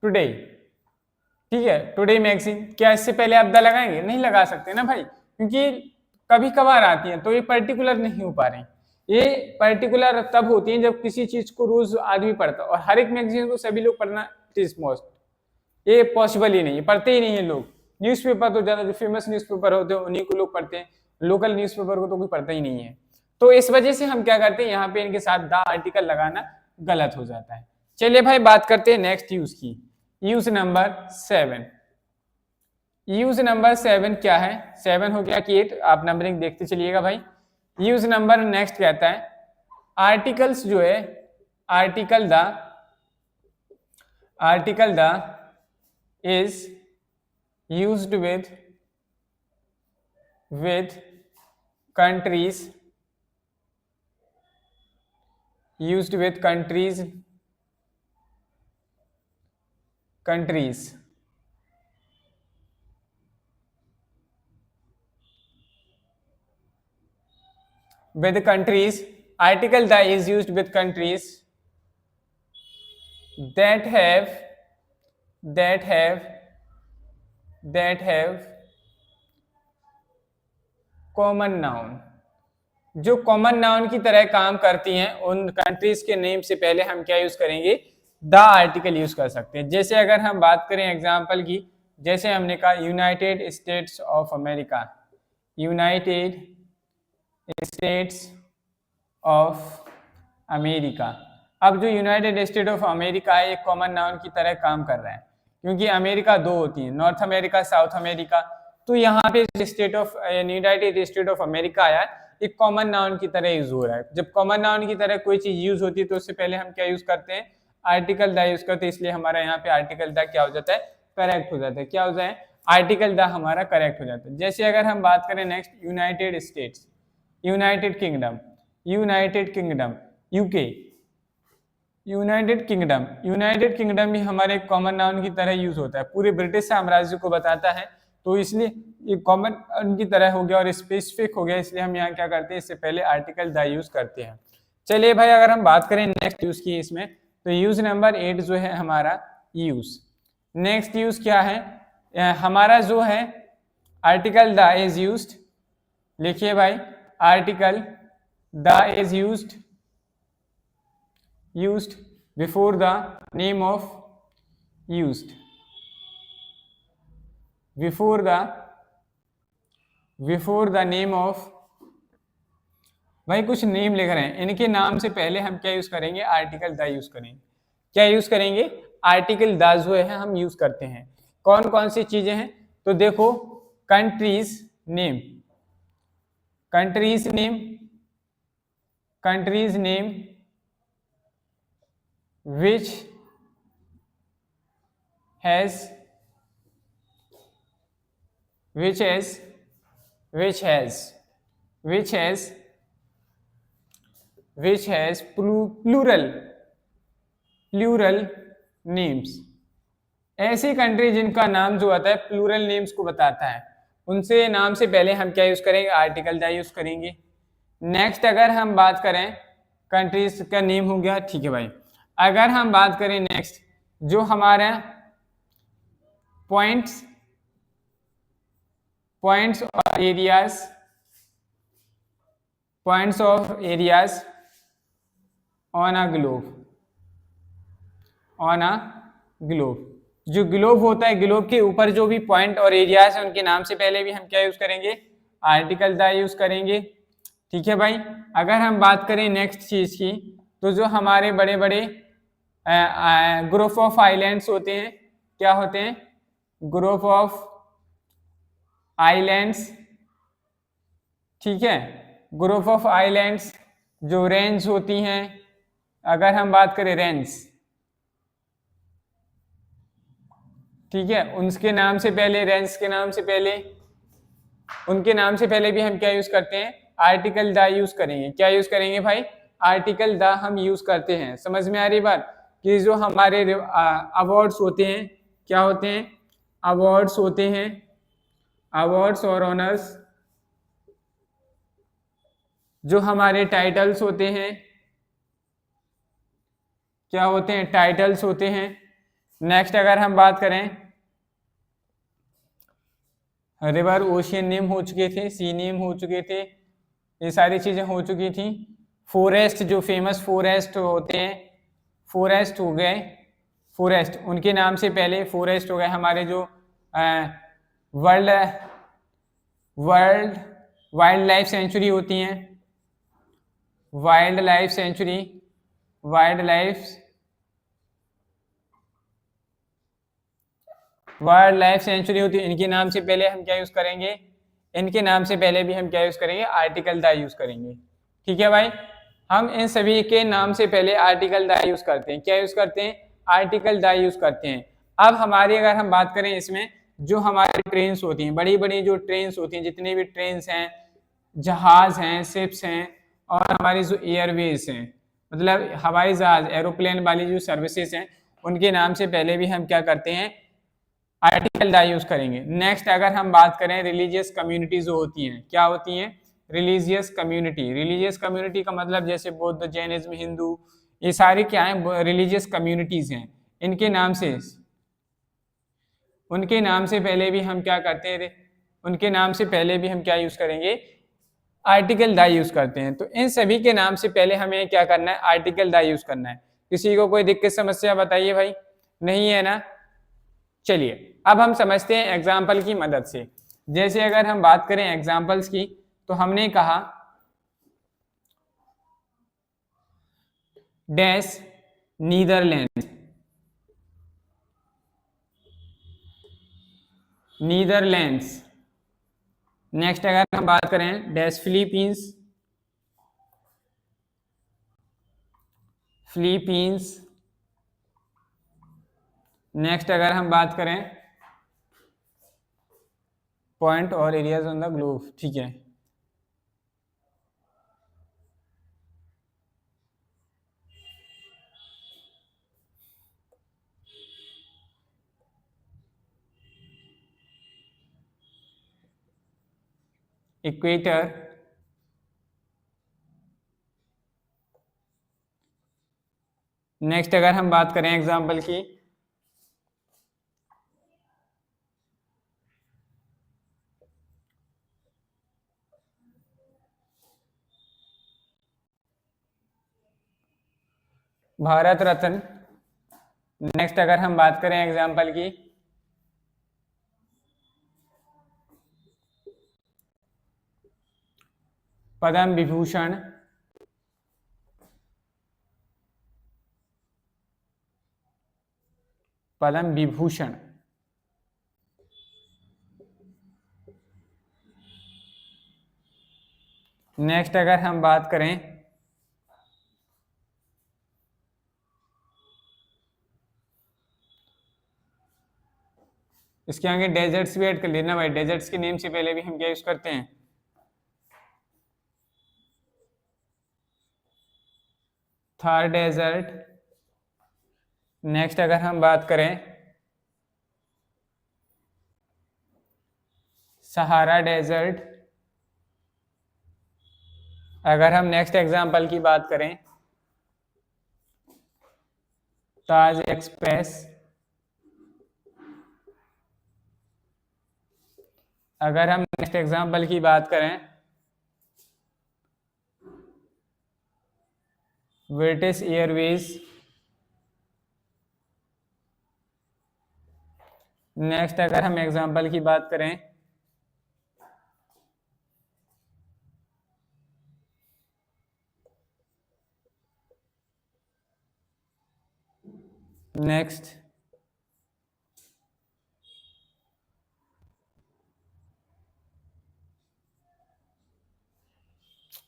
टुडे, ठीक है, टुडे मैगजीन, क्या इससे पहले आप द लगाएंगे? नहीं लगा सकते ना भाई, क्योंकि कभी कभार आती है, तो ये पर्टिकुलर नहीं हो पा रही। ये पर्टिकुलर तब होती है जब किसी चीज को रोज आदमी पढ़ता है, और हर एक मैगजीन को सभी लोग पढ़ना इट इज मोस्ट, ये पॉसिबल ही नहीं है, पढ़ते ही नहीं है लोग। न्यूज़पेपर तो ज्यादा जो फेमस न्यूज़पेपर होते हैं उन्हीं को लोग पढ़ते हैं, लोकल न्यूज़पेपर को तो कोई पढ़ता ही नहीं है। तो इस वजह से हम क्या करते हैं, यहाँ पे इनके साथ द आर्टिकल लगाना गलत हो जाता है। चलिए भाई बात करते हैं नेक्स्ट यूज की, यूज नंबर 7। यूज नंबर 7 क्या है? 7 हो गया कि 8, आप नंबरिंग देखते चलिएगा भाई। यूज नंबर नेक्स्ट कहता है आर्टिकल्स जो है, article the is used with countries, used with countries with countries, article the is used with countries that have common noun, जो कॉमन नाउन की तरह काम करती हैं, उन कंट्रीज के नेम से पहले हम क्या यूज करेंगे? द आर्टिकल यूज कर सकते हैं। जैसे अगर हम बात करें एग्जांपल की, जैसे हमने कहा United states of America, United states of America, अब जो यूनाइटेड स्टेट ऑफ अमेरिका है एक कॉमन नाउन की तरह काम कर रहा है, क्योंकि अमेरिका दो होती है, नॉर्थ अमेरिका, साउथ अमेरिका। तो यहाँ पे state of United state of America आया एक कॉमन नाउन की तरह यूज हो रहा है। जब कॉमन नाउन की तरह कोई चीज यूज होती है तो उससे पहले हम क्या यूज करते हैं, आर्टिकल द यूज करते हैं, इसलिए हमारा यहाँ पे आर्टिकल द क्या हो जाता है, करेक्ट हो जाता है। क्या हो जाए, आर्टिकल द हमारा करेक्ट हो जाता है। जैसे अगर हम बात करें next, United states, United kingdom, United kingdom, UK, United kingdom, United kingdom भी हमारे कॉमन नाउन की तरह यूज होता है, पूरे ब्रिटिश साम्राज्य को बताता है, तो इसलिए ये कॉमन नाउन की तरह हो गया और स्पेसिफिक हो गया, इसलिए हम यहाँ क्या करते हैं, इससे पहले आर्टिकल द यूज करते हैं। चलिए भाई, अगर हम बात करें नेक्स्ट यूज की इसमें, तो यूज नंबर 8 जो है हमारा यूज। नेक्स्ट यूज क्या है हमारा, जो है आर्टिकल द इज यूज्ड। लिखिए भाई, article the is used before the name of used, before the name of, भाई कुछ नेम लिख रहे हैं, इनके नाम से पहले हम क्या यूज करेंगे, आर्टिकल द यूज करेंगे। क्या यूज करेंगे, आर्टिकल द जो है हम यूज करते हैं। कौन कौन सी चीजें हैं, तो देखो, countries name, countries name, countries name which has plural names। ऐसी कंट्री जिनका नाम जो आता है प्लूरल नेम्स को बताता है, उनसे नाम से पहले हम क्या यूज करेंगे, आर्टिकल द यूज करेंगे। नेक्स्ट अगर हम बात करें, कंट्रीज का नेम हो गया, ठीक है भाई। अगर हम बात करें नेक्स्ट, जो हमारा पॉइंट्स और areas, points of areas on a globe, जो ग्लोब होता है, ग्लोब के ऊपर जो भी पॉइंट और एरियाज है उनके नाम से पहले भी हम क्या यूज करेंगे, आर्टिकल द यूज करेंगे। ठीक है भाई। अगर हम बात करें नेक्स्ट चीज की, तो जो हमारे बड़े बड़े ग्रुप ऑफ आइलैंड्स होते हैं, क्या होते हैं, ग्रुप ऑफ आइलैंड्स, ठीक है, ग्रुप ऑफ आइलैंड्स, जो रेंज होती हैं, अगर हम बात करें रेंज, ठीक है, उनके नाम से पहले, रेंज के नाम से पहले, उनके नाम से पहले भी हम क्या यूज करते हैं, आर्टिकल द यूज करेंगे। क्या यूज करेंगे भाई, आर्टिकल द हम यूज करते हैं। समझ में आ रही बात, कि जो हमारे अवार्ड्स होते हैं, क्या होते हैं, अवार्ड्स होते हैं, अवार्ड्स और ऑनर्स, जो हमारे टाइटल्स होते हैं, क्या होते हैं, टाइटल्स होते हैं। नेक्स्ट अगर हम बात करें, रिवर ओशियन नेम हो चुके थे, सी नेम हो चुके थे, ये सारी चीजें हो चुकी थी। फॉरेस्ट, जो फेमस फॉरेस्ट होते हैं, फॉरेस्ट हो गए, फॉरेस्ट उनके नाम से पहले फॉरेस्ट हो गए। हमारे जो वर्ल्ड वाइल्ड लाइफ सेंचुरी होती हैं, wild life sanctuary, wild life sanctuary होती है, इनके नाम से पहले हम क्या यूज करेंगे, इनके नाम से पहले भी हम क्या यूज करेंगे, आर्टिकल द यूज करेंगे। ठीक है भाई, हम इन सभी के नाम से पहले आर्टिकल द यूज करते हैं। क्या यूज करते हैं, आर्टिकल द यूज करते हैं। अब हमारी अगर हम बात करें इसमें, जो हमारी ट्रेन्स होती हैं, बड़ी बड़ी जो ट्रेन्स होती हैं, जितनी भी ट्रेन्स हैं, जहाज हैं, शिप्स हैं, और हमारी जो एयरवेज हैं, मतलब हवाई जहाज, एरोप्लेन वाली जो सर्विसेज हैं, उनके नाम से पहले भी हम क्या करते हैं, आर्टिकल द यूज करेंगे। नेक्स्ट अगर हम बात करें, रिलीजियस कम्युनिटी जो होती हैं, क्या होती हैं, रिलीजियस कम्युनिटी। रिलीजियस कम्युनिटी का मतलब जैसे बौद्ध, जैनिज्म, हिंदू, ये सारी क्या है, रिलीजियस कम्युनिटीज हैं। इनके नाम से, उनके नाम से पहले भी हम क्या करते हैं, उनके नाम से पहले भी हम क्या यूज करेंगे, आर्टिकल द यूज करते हैं। तो इन सभी के नाम से पहले हमें क्या करना है, आर्टिकल द यूज करना है। किसी को कोई दिक्कत समस्या बताइए भाई, नहीं है ना। चलिए अब हम समझते हैं एग्जाम्पल की मदद से। जैसे अगर हम बात करें एग्जाम्पल्स की, तो हमने कहा डैश नीदरलैंड, नीदरलैंड्स। नेक्स्ट अगर हम बात करें डैश फिलीपींस, फिलीपींस। नेक्स्ट अगर हम बात करें पॉइंट और एरियाज ऑन द ग्लोब, ठीक है, इक्वेटर, नेक्स्ट अगर हम बात करें एग्जांपल की भारत रत्न, नेक्स्ट अगर हम बात करें एग्जांपल की पद्म विभूषण, पद्म विभूषण। नेक्स्ट अगर हम बात करें इसके आगे डेजर्ट्स भी ऐड कर लेना भाई, डेजर्ट्स के नेम से पहले भी हम क्या यूज करते हैं, थार डेजर्ट। नेक्स्ट अगर हम बात करें सहारा डेजर्ट। अगर हम नेक्स्ट एग्जांपल की बात करें ताज एक्सप्रेस। अगर हम नेक्स्ट एग्जांपल की बात करें ब्रिटिश एयरवेज। नेक्स्ट अगर हम एग्जांपल की बात करें नेक्स्ट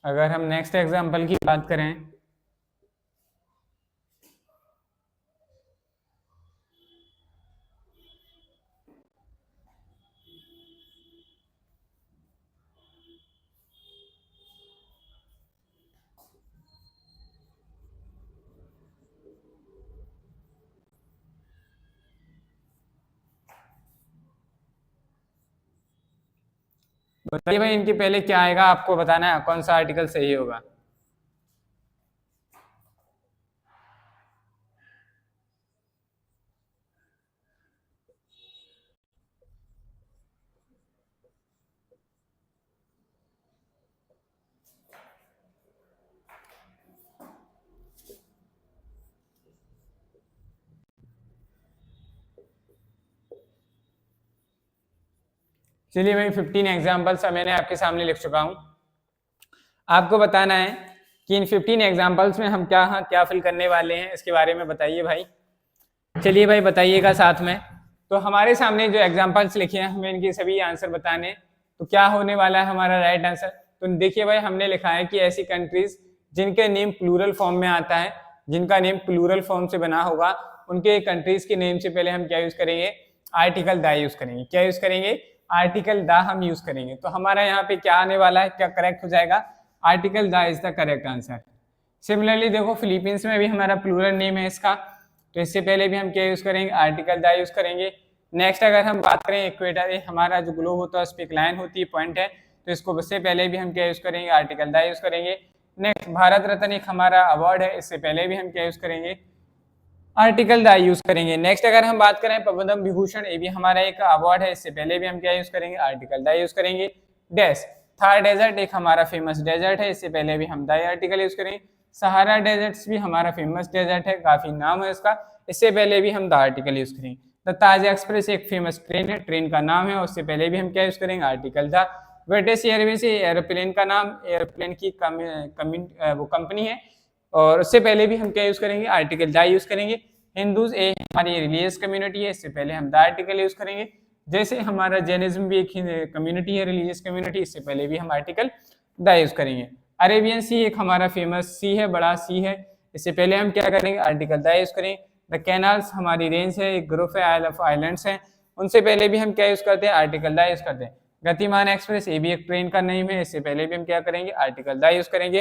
अगर हम नेक्स्ट एग्जांपल की बात करें बताइए भाई इनके पहले क्या आएगा, आपको बताना है कौन सा आर्टिकल सही होगा। चलिए भाई 15 एग्जाम्पल्स मैंने आपके सामने लिख चुका हूं। आपको बताना है कि इन 15 एग्जाम्पल्स में हम क्या फिल करने वाले हैं, इसके बारे में बताइए भाई। चलिए भाई बताइएगा साथ में। तो हमारे सामने जो एग्जाम्पल्स लिखे हैं हमें इनके सभी आंसर बताने, तो क्या होने वाला है हमारा राइट आंसर। तो देखिए भाई हमने लिखा है कि ऐसी कंट्रीज जिनके नेम प्लूरल फॉर्म में आता है, जिनका नेम प्लूरल फॉर्म से बना होगा, उनके कंट्रीज के नेम से पहले हम क्या यूज करेंगे, आर्टिकल द यूज करेंगे। क्या यूज करेंगे, आर्टिकल द हम यूज करेंगे। तो हमारा यहाँ पे क्या आने वाला है, क्या करेक्ट हो जाएगा, article the is the correct answer. Similarly देखो फिलीपींस में भी हमारा प्लूरल नेम है इसका, तो इससे पहले भी हम क्या यूज करेंगे, आर्टिकल द यूज करेंगे। नेक्स्ट अगर हम बात करें इक्वेटर, हमारा जो ग्लोब होता है उस पर एक लाइन होती है, पॉइंट है, तो इसको उससे पहले भी हम क्या यूज करेंगे, आर्टिकल द यूज करेंगे। नेक्स्ट भारत रत्न एक हमारा अवार्ड है, इससे पहले भी हम क्या यूज करेंगे, आर्टिकल द यूज करेंगे। नेक्स्ट अगर हम बात करें पद्म विभूषण, ये भी हमारा एक अवार्ड है, इससे पहले भी हम क्या यूज करेंगे, आर्टिकल द यूज करेंगे। डैश थार डेजर्ट एक हमारा फेमस डेजर्ट है, इससे पहले भी हम द आर्टिकल यूज करेंगे। सहारा डेजर्ट्स भी हमारा फेमस डेजर्ट है, काफी नाम है इसका, इससे पहले भी हम द आर्टिकल यूज करेंगे। द ताज एक्सप्रेस एक फेमस ट्रेन है, ट्रेन का नाम है, उससे पहले भी हम क्या यूज करेंगे, article the. British Airways airplane का नाम, एयरप्लेन की वो कंपनी है, और उससे पहले भी हम क्या यूज करेंगे, आर्टिकल द यूज करेंगे। हिंदूज एक हमारी रिलीजियस कम्युनिटी है, इससे पहले हम द आर्टिकल यूज करेंगे। जैसे हमारा जैनिज्म भी एक कम्युनिटी है, रिलीजियस कम्युनिटी, इससे पहले भी हम आर्टिकल द यूज करेंगे। अरेबियन सी एक हमारा फेमस सी है, बड़ा सी है, इससे पहले हम क्या करेंगे, आर्टिकल द यूज करेंगे। द कैनाल्स हमारी रेंज है, एक ग्रुप है आइल ऑफ आइलैंड्स हैं, उनसे पहले भी हम क्या यूज करते हैं, आर्टिकल द यूज करते हैं। गतिमान एक्सप्रेस ये भी एक ट्रेन का नेम है, इससे पहले भी हम क्या करेंगे, आर्टिकल द यूज करेंगे।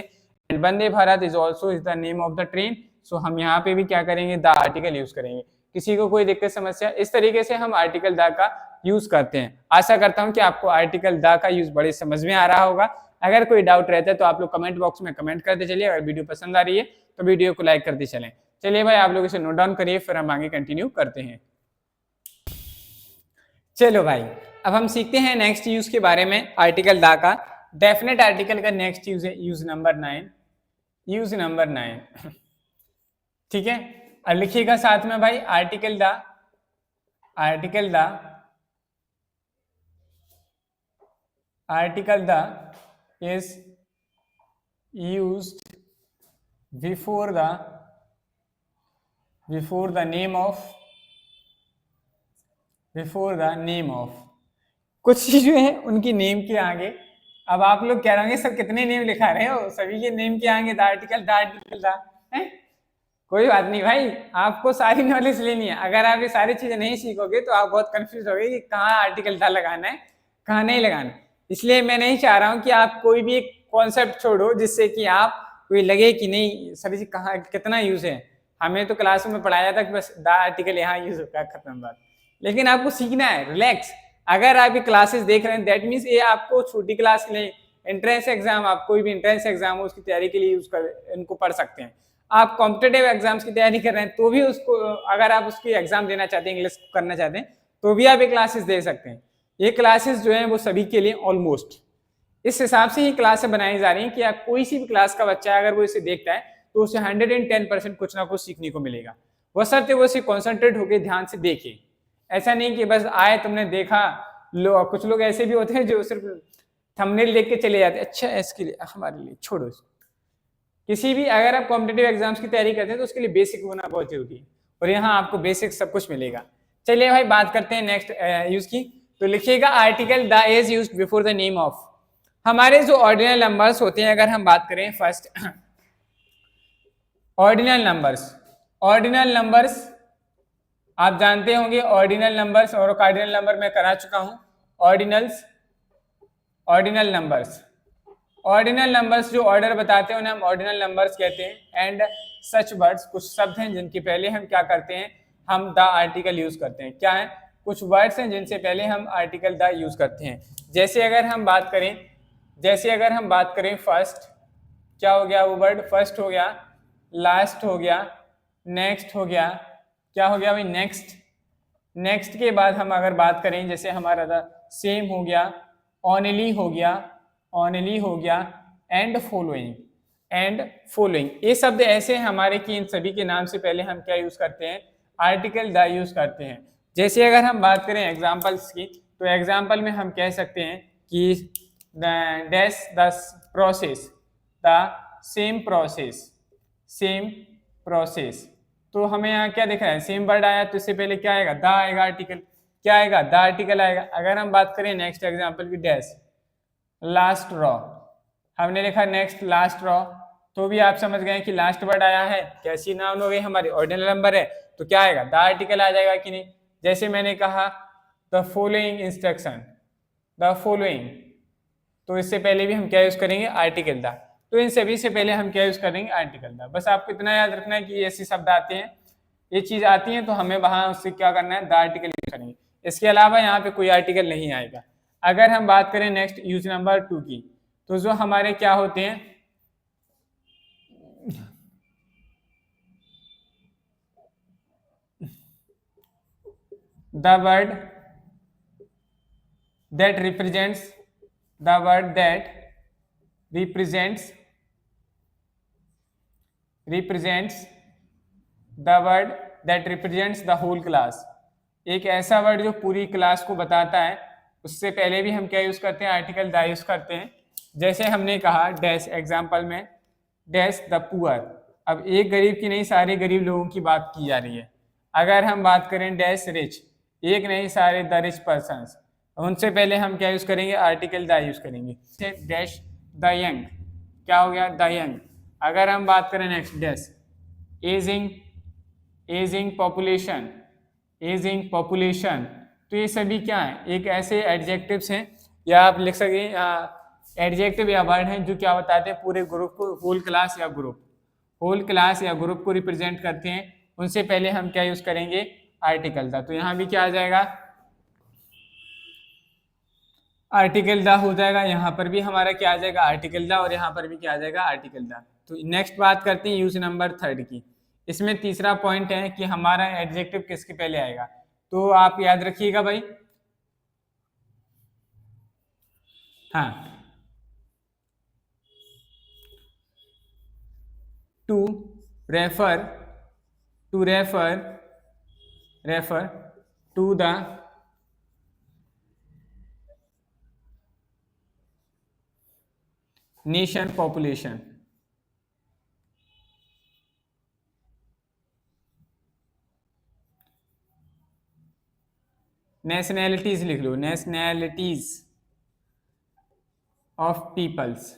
And Vande Bharat is also is the name of the train, so हम यहाँ पे भी क्या करेंगे, द आर्टिकल यूज करेंगे। किसी को कोई दिक्कत समस्या, इस तरीके से हम आर्टिकल द का यूज करते हैं। आशा करता हूँ कि आपको आर्टिकल द का यूज बड़े समझ में आ रहा होगा। अगर कोई डाउट रहता है तो आप लोग कमेंट बॉक्स में कमेंट करते चलिए। अगर वीडियो पसंद आ रही है तो वीडियो को लाइक करते चलें। चलिए भाई आप लोग इसे नोट डाउन करिए, फिर हम आगे कंटिन्यू करते हैं। चलो भाई अब हम सीखते हैं नेक्स्ट यूज के बारे में, आर्टिकल द का। डेफिनेट आर्टिकल का नेक्स्ट यूज है यूज नंबर 9, यूज नंबर 9 ठीक है। और लिखिएगा साथ में भाई, article the, article the, article the is used before the name of, before the name of, कुछ चीजें हैं उनकी नेम के आगे। अब आप लोग कह रहे हैं सब कितने नेम लिखा रहे हो, सभी के नेम के आगे the article the, article the है। कोई बात नहीं भाई, आपको सारी नॉलेज लेनी है। अगर आप ये सारी चीजें नहीं सीखोगे तो आप बहुत कंफ्यूज होगे कि कहाँ आर्टिकल द लगाना है, कहाँ नहीं लगाना है। इसलिए मैं नहीं चाह रहा हूं कि आप कोई भी एक कॉन्सेप्ट छोड़ो जिससे कि आप कोई लगे कि नहीं सर जी कहाँ कितना यूज है। हमें तो क्लासों में पढ़ाया था कि बस द आर्टिकल यहाँ यूज होगा, खत्म बात। लेकिन आपको सीखना है, रिलैक्स। अगर आप ये क्लासेस देख रहे हैं दैट मीन्स ये आपको छोटी क्लास के लिए, एंट्रेंस एग्जाम, आप कोई भी एंट्रेंस एग्जाम हो उसकी तैयारी के लिए यूज कर इनको पढ़ सकते हैं। आप कॉम्पिटेटिव एग्जाम्स की तैयारी कर रहे हैं तो भी उसको, अगर आप उसकी एग्जाम देना चाहते हैं, इंग्लिश करना चाहते हैं, तो भी आप ये क्लासेस दे सकते हैं। ये क्लासेस जो है वो सभी के लिए ऑलमोस्ट इस हिसाब से ही क्लासें बनाई जा रही हैं कि आप कोई सी भी क्लास का बच्चा है अगर वो इसे देखता है तो उसे 110% कुछ ना कुछ सीखने को मिलेगा। वो सब वो इसे कॉन्सेंट्रेट होकर ध्यान से देखे। ऐसा नहीं कि बस आए तुमने देखा, कुछ लोग ऐसे भी होते हैं जो सिर्फ थंबनेल देख के चले जाते हैं, अच्छा इसके लिए हमारे लिए छोड़ो इसको। किसी भी अगर आप कॉम्पिटेटिव एग्जाम्स की तैयारी करते हैं तो उसके लिए बेसिक होना बहुत जरूरी है, और यहाँ आपको बेसिक सब कुछ मिलेगा। चलिए भाई बात करते हैं नेक्स्ट यूज की। तो लिखिएगा article the is used before the name of. हमारे जो ऑर्डिनल नंबर्स होते हैं, अगर हम बात करें first ordinal numbers, ordinal numbers आप जानते होंगे, ऑर्डिनल नंबर्स और कार्डिनल नंबर मैं करा चुका हूं। Ordinals, ordinal numbers, ordinal numbers जो ऑर्डर बताते हैं उन्हें हम ऑर्डिनल नंबर्स कहते हैं। एंड सच वर्ड्स, कुछ शब्द हैं जिनके पहले हम क्या करते हैं, हम द आर्टिकल यूज करते हैं। क्या है, कुछ वर्ड्स हैं जिनसे पहले हम आर्टिकल द यूज करते हैं। जैसे अगर हम बात करें, जैसे अगर हम बात करें फर्स्ट, क्या हो गया वो वर्ड, फर्स्ट हो गया, लास्ट हो गया, नेक्स्ट हो गया, क्या हो गया भाई नेक्स्ट। नेक्स्ट के बाद हम अगर बात करें जैसे हमारा था सेम हो गया, ओनली हो गया, ओनली हो गया, एंड फॉलोइंग, एंड फॉलोइंग। ये शब्द ऐसे हैं हमारे कि इन सभी के नाम से पहले हम क्या यूज करते हैं, आर्टिकल द यूज करते हैं। जैसे अगर हम बात करें एग्जाम्पल्स की, तो एग्जाम्पल में हम कह सकते हैं कि dash the process, the same process, same process. तो हमें यहाँ क्या दिख रहा है, सेम वर्ड आया तो इससे पहले क्या आएगा, द आएगा, आर्टिकल क्या आएगा, द आर्टिकल आएगा। अगर हम बात करें नेक्स्ट एग्जाम्पल की, डैश लास्ट रॉ, हमने लिखा नेक्स्ट लास्ट रॉ, तो भी आप समझ गए कि लास्ट वर्ड आया है, कैसी नाउन हो गई हमारी, ऑर्डिनल नंबर है, तो क्या आएगा, द आर्टिकल आ जाएगा कि नहीं। जैसे मैंने कहा the following instruction, the following, तो इससे पहले भी हम क्या यूज करेंगे, आर्टिकल द। तो इन सभी से पहले हम क्या यूज करेंगे, आर्टिकल द। बस आपको इतना याद रखना है कि ऐसे शब्द आते हैं, ये चीज आती है तो हमें वहां उससे क्या करना है, द आर्टिकल यूज करेंगे। इसके अलावा यहाँ पे कोई आर्टिकल नहीं आएगा। अगर हम बात करें नेक्स्ट यूज नंबर 2 की, तो जो हमारे क्या होते हैं, the word that represents, the word that represents the word that represents the whole class। एक ऐसा वर्ड जो पूरी क्लास को बताता है, उससे पहले भी हम क्या यूज करते हैं, आर्टिकल द यूज करते हैं। जैसे हमने कहा डैश एग्जाम्पल में, डैश द पुअर, अब एक गरीब की नहीं, सारे गरीब लोगों की बात की जा रही है। अगर हम बात करें डैश रिच, एक नहीं सारे द रिच पर्सन्स, उनसे पहले हम क्या यूज करेंगे, आर्टिकल द यूज करेंगे। डैश द यंग, क्या हो गया, द यंग। अगर हम बात करें next dash ageing, ageing population, ageing population, तो ये सभी क्या है, एक ऐसे एडजेक्टिव्स हैं, या आप लिख सके एडजेक्टिव या वर्ड हैं जो क्या बताते हैं, पूरे ग्रुप को, होल क्लास या ग्रुप, होल क्लास या ग्रुप को रिप्रेजेंट करते हैं। उनसे पहले हम क्या यूज करेंगे, आर्टिकल द। तो यहाँ भी क्या आ जाएगा, आर्टिकल द हो जाएगा। यहाँ पर भी हमारा क्या आ जाएगा, आर्टिकल द, और यहाँ पर भी क्या आ जाएगा, आर्टिकल द। तो नेक्स्ट बात करते हैं यूज नंबर 3 की। इसमें तीसरा पॉइंट है कि हमारा एडजेक्टिव किसके पहले आएगा। तो आप याद रखिएगा भाई, हाँ, to refer, to refer, refer to the nation population, nationalities लिख लो, नेशनैलिटीज ऑफ पीपल्स,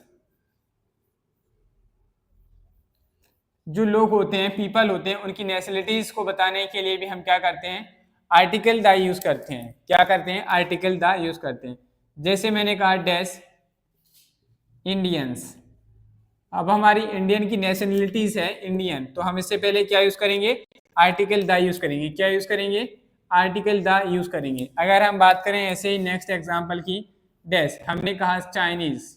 जो लोग होते हैं, पीपल होते हैं, उनकी नेशनलिटीज को बताने के लिए भी हम क्या करते हैं, आर्टिकल द यूज करते हैं। क्या करते हैं, आर्टिकल द यूज करते हैं। जैसे मैंने कहा डैश इंडियंस, अब हमारी इंडियन की नेशनलिटीज है इंडियन, तो हम इससे पहले क्या यूज करेंगे, आर्टिकल द यूज करेंगे। क्या यूज करेंगे, आर्टिकल द यूज करेंगे। अगर हम बात करें ऐसे ही नेक्स्ट एग्जांपल की, डैश, हमने कहा चाइनीज,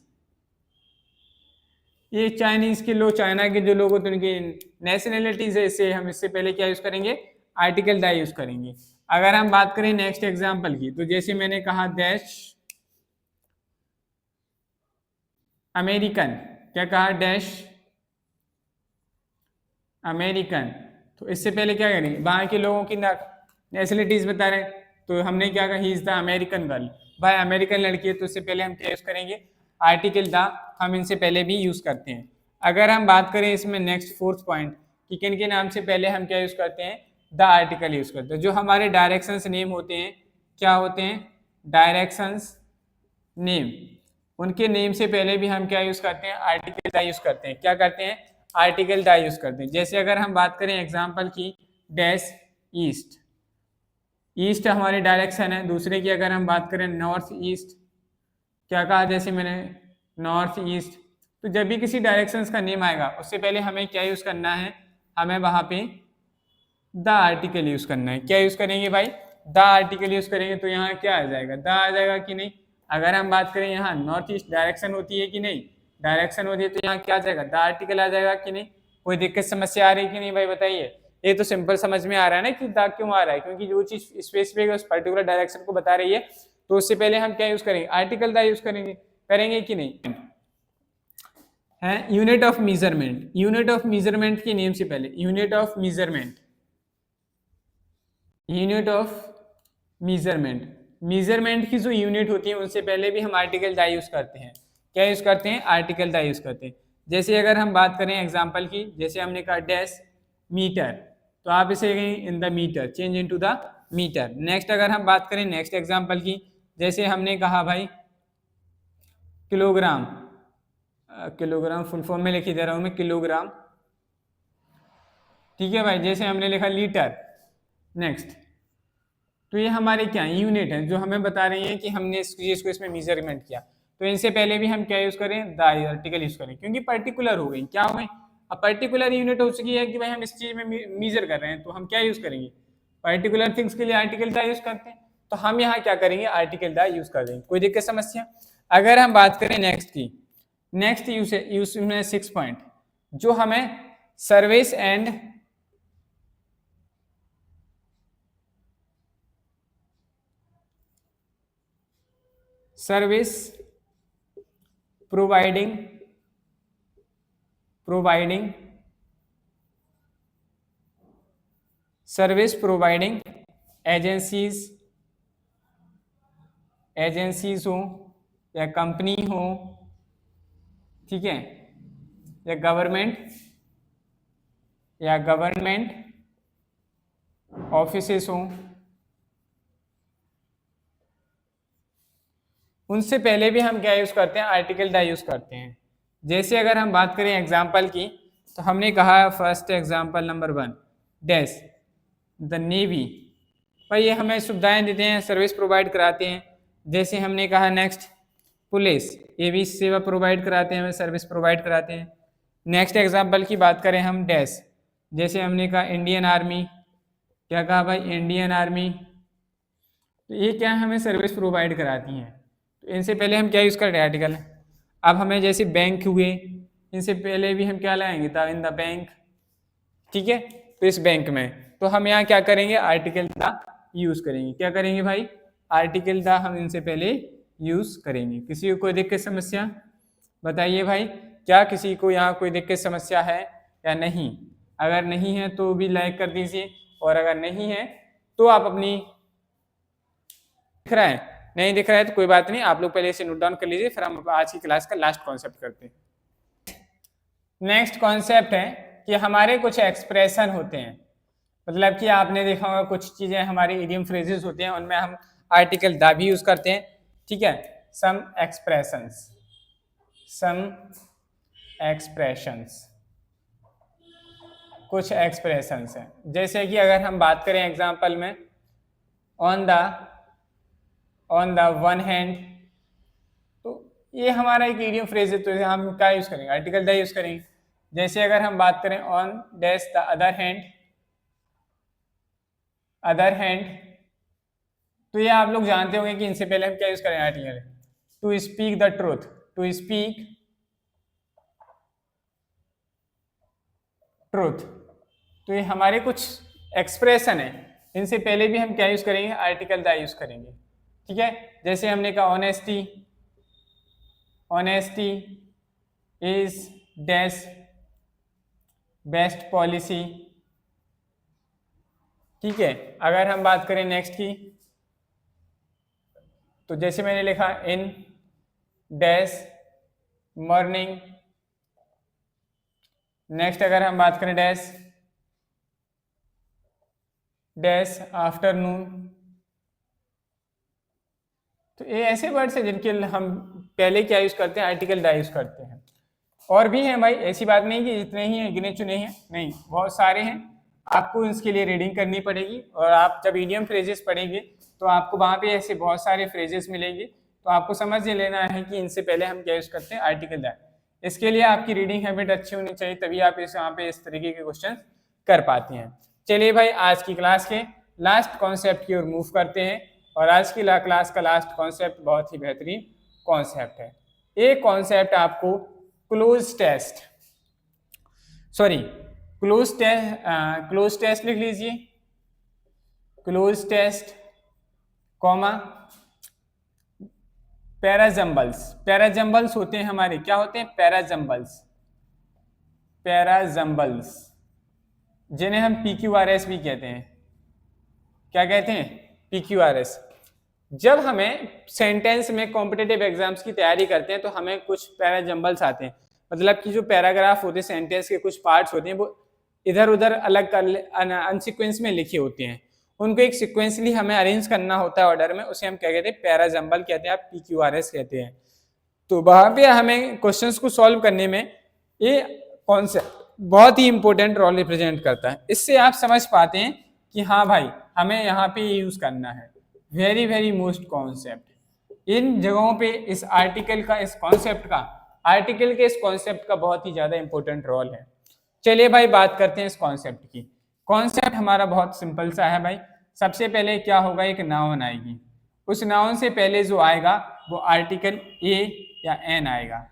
ये चाइनीज के लोग, चाइना के जो लोग होते हैं उनकी नेशनलिटीज है, इससे हम इससे पहले क्या यूज करेंगे, आर्टिकल द यूज करेंगे। अगर हम बात करें नेक्स्ट एग्जांपल की, तो जैसे मैंने कहा डैश अमेरिकन, क्या कहा, डैश अमेरिकन, तो इससे पहले क्या करेंगे, वहां के लोगों की नेशनलिटीज बता रहे हैं, तो हमने क्या कहा, he is the American girl, भाई अमेरिकन लड़की है, तो इससे पहले हम क्या यूज करेंगे, आर्टिकल द, हम इनसे पहले भी यूज करते हैं। अगर हम बात करें इसमें नेक्स्ट फोर्थ पॉइंट कि किन के नाम से पहले हम क्या यूज करते हैं, द आर्टिकल यूज करते हैं। जो हमारे डायरेक्शंस नेम होते हैं, क्या होते हैं, डायरेक्शंस नेम, उनके नेम से पहले भी हम क्या यूज करते हैं, आर्टिकल द यूज करते हैं। क्या करते हैं, आर्टिकल द यूज करते हैं। जैसे अगर हम बात करें एग्जांपल की, डैश ईस्ट, ईस्ट हमारी डायरेक्शन है। दूसरे की अगर हम बात करें नॉर्थ ईस्ट, क्या कहा, जैसे मैंने नॉर्थ ईस्ट, तो जब भी किसी डायरेक्शंस का नेम आएगा उससे पहले हमें क्या यूज करना है, हमें वहां पे द आर्टिकल यूज करना है। क्या यूज करेंगे भाई, द आर्टिकल यूज करेंगे। तो यहाँ क्या आ जाएगा, द आ जाएगा कि नहीं। अगर हम बात करें यहाँ नॉर्थ ईस्ट डायरेक्शन होती है कि नहीं, डायरेक्शन होती है, तो यहाँ क्या आ जाएगा, द आर्टिकल आ जाएगा कि नहीं। कोई दिक्कत समस्या आ रही है कि नहीं भाई, बताइए। ये तो सिंपल समझ में आ रहा है ना कि द क्यों आ रहा है, क्योंकि जो चीज स्पेसिफिक है उस पर्टिकुलर डायरेक्शन को बता रही है, तो उससे पहले हम क्या यूज करेंगे, आर्टिकल द यूज करेंगे। करेंगे कि नहीं है। Unit of measurement, unit of measurement के नेम से पहले, unit of measurement, unit of measurement, measurement की जो यूनिट होती है उनसे पहले भी हम आर्टिकल द यूज करते हैं। क्या यूज करते हैं, आर्टिकल द यूज करते हैं। जैसे अगर हम बात करें एग्जांपल की, जैसे हमने कहा डैश मीटर, तो आप इसे in the metre, change into the metre. Next अगर हम बात करें नेक्स्ट एग्जांपल की, जैसे हमने कहा भाई किलोग्राम, किलोग्राम फुल फॉर्म में लिखी दे रहा हूं मैं, किलोग्राम, ठीक है भाई। जैसे हमने लिखा लीटर, नेक्स्ट, तो ये हमारे क्या यूनिट है जो हमें बता रही हैं कि हमने इस चीज को इसमें मेजरमेंट किया। तो इनसे पहले भी हम क्या यूज करें, द आर्टिकल यूज करें, क्योंकि पर्टिकुलर हो गई, क्या हो गई, अब पर्टिकुलर यूनिट हो चुकी है कि भाई हम इस चीज में मेजर कर रहे हैं, तो हम क्या यूज करेंगे, पर्टिकुलर थिंग्स के लिए आर्टिकल द यूज करते हैं। तो हम यहाँ क्या करेंगे, आर्टिकल द यूज कर देंगे। कोई दिक्कत समस्या। अगर हम बात करें नेक्स्ट की, नेक्स्ट यूज में 6 पॉइंट, जो हमें service and service providing service providing agencies हो या कंपनी हो, ठीक है, या गवर्नमेंट या गवर्नमेंट ऑफिसेस हों, उनसे पहले भी हम क्या यूज करते हैं, आर्टिकल द यूज करते हैं। जैसे अगर हम बात करें एग्जाम्पल की, तो हमने कहा first example number 1 dash the navy, भाई ये हमें सुविधाएं देते हैं, सर्विस प्रोवाइड कराते हैं। जैसे हमने कहा नेक्स्ट पुलिस, ये भी सेवा प्रोवाइड कराते हैं, हमें सर्विस प्रोवाइड कराते हैं। नेक्स्ट एग्जाम्पल की बात करें हम डैश, जैसे हमने कहा इंडियन आर्मी, क्या कहा भाई, इंडियन आर्मी, तो ये क्या हमें सर्विस प्रोवाइड कराती हैं। तो इनसे पहले हम क्या यूज़ कर रहे हैं, आर्टिकल। अब हमें जैसे बैंक हुए, इनसे पहले भी हम क्या लाएंगे, द इन द बैंक, ठीक है। तो इस बैंक में तो हम यहाँ क्या करेंगे, आर्टिकल द यूज़ करेंगे। क्या करेंगे भाई, आर्टिकल द हम इनसे पहले यूज़ करेंगे। किसी को कोई दिक्कत समस्या बताइए भाई, क्या किसी को यहाँ कोई दिक्कत समस्या है या नहीं? अगर नहीं है तो भी लाइक कर दीजिए, और अगर नहीं है तो आप अपनी, दिख रहा है, नहीं दिख रहा है तो कोई बात नहीं, आप लोग पहले इसे नोट डाउन कर लीजिए, फिर हम आज की क्लास का लास्ट कॉन्सेप्ट करते हैं। नेक्स्ट कॉन्सेप्ट है कि हमारे कुछ एक्सप्रेशन होते हैं, मतलब कि आपने देखा होगा कुछ चीजें हमारी इडियम फ्रेजेस होते हैं, उनमें हम आर्टिकल द भी यूज करते हैं, ठीक है। सम एक्सप्रेशंस, कुछ एक्सप्रेशंस हैं। जैसे कि अगर हम बात करें एग्जांपल में, ऑन द वन हैंड, तो ये हमारा एक इडियम फ्रेज है, तो हम क्या यूज करेंगे, आर्टिकल द यूज करेंगे। जैसे अगर हम बात करें on dash the other hand, तो ये आप लोग जानते होंगे कि इनसे पहले हम क्या यूज करें, article to speak the truth, to speak truth. तो ये हमारे कुछ एक्सप्रेशन है, इनसे पहले भी हम क्या यूज करेंगे, आर्टिकल द यूज करेंगे, ठीक है। जैसे हमने कहा honesty is dash best policy, ठीक है। अगर हम बात करें नेक्स्ट की, तो जैसे मैंने लिखा इन डैश मॉर्निंग, नेक्स्ट अगर हम बात करें डैश आफ्टरनून, तो ये ऐसे वर्ड्स हैं जिनके हम पहले क्या यूज करते हैं, आर्टिकल द यूज करते हैं। और भी हैं भाई, ऐसी बात नहीं कि इतने ही हैं, गिने चुने हैं, नहीं, बहुत सारे हैं। आपको इसके लिए रीडिंग करनी पड़ेगी, और आप जब इडियम फ्रेजेस पढ़ेंगे तो आपको वहाँ पे ऐसे बहुत सारे फ्रेजेस मिलेंगे, तो आपको समझ लेना है कि इनसे पहले हम क्या यूज करते हैं, आर्टिकल द। इसके लिए आपकी रीडिंग हैबिट अच्छी होनी चाहिए, तभी आप यहाँ पे इस तरीके के क्वेश्चन कर पाते हैं। चलिए भाई, आज की क्लास के लास्ट कॉन्सेप्ट की ओर मूव करते हैं, और आज की क्लास का लास्ट कॉन्सेप्ट बहुत ही बेहतरीन कॉन्सेप्ट है। एक कॉन्सेप्ट आपको क्लोज टेस्ट लिख लीजिए, क्लोज टेस्ट कॉमा पैराजम्बल्स होते हैं हमारे, क्या होते हैं, पैराजम्बल्स, जिन्हें हम PQRS भी कहते हैं। क्या कहते हैं, PQRS। जब हमें सेंटेंस में कॉम्पिटिटिव एग्जाम्स की तैयारी करते हैं तो हमें कुछ पैराजम्बल्स आते हैं, मतलब कि जो पैराग्राफ होते हैं, सेंटेंस के कुछ पार्ट्स होते हैं, वो इधर उधर अलग अनसीक्वेंस में लिखे होते हैं, उनको एक सिक्वेंसली हमें अरेंज करना होता है ऑर्डर में, उसे हम क्या कहते हैं, पैराजम्बल कहते हैं, आप PQRS कहते हैं। तो वहाँ पे हमें क्वेश्चंस को सॉल्व करने में ये कॉन्सेप्ट बहुत ही इंपॉर्टेंट रोल रिप्रेजेंट करता है। इससे आप समझ पाते हैं कि हाँ भाई, हमें यहाँ पे यूज करना है, वेरी वेरी मोस्ट कॉन्सेप्ट। इन जगहों पे इस आर्टिकल के इस कॉन्सेप्ट का बहुत ही ज्यादा इंपॉर्टेंट रोल है। चलिए भाई, बात करते हैं इस कॉन्सेप्ट की। कॉन्सेप्ट हमारा बहुत सिंपल सा है भाई। सबसे पहले क्या होगा, एक नाउन आएगी, उस नाउन से पहले जो आएगा वो आर्टिकल ए या एन आएगा,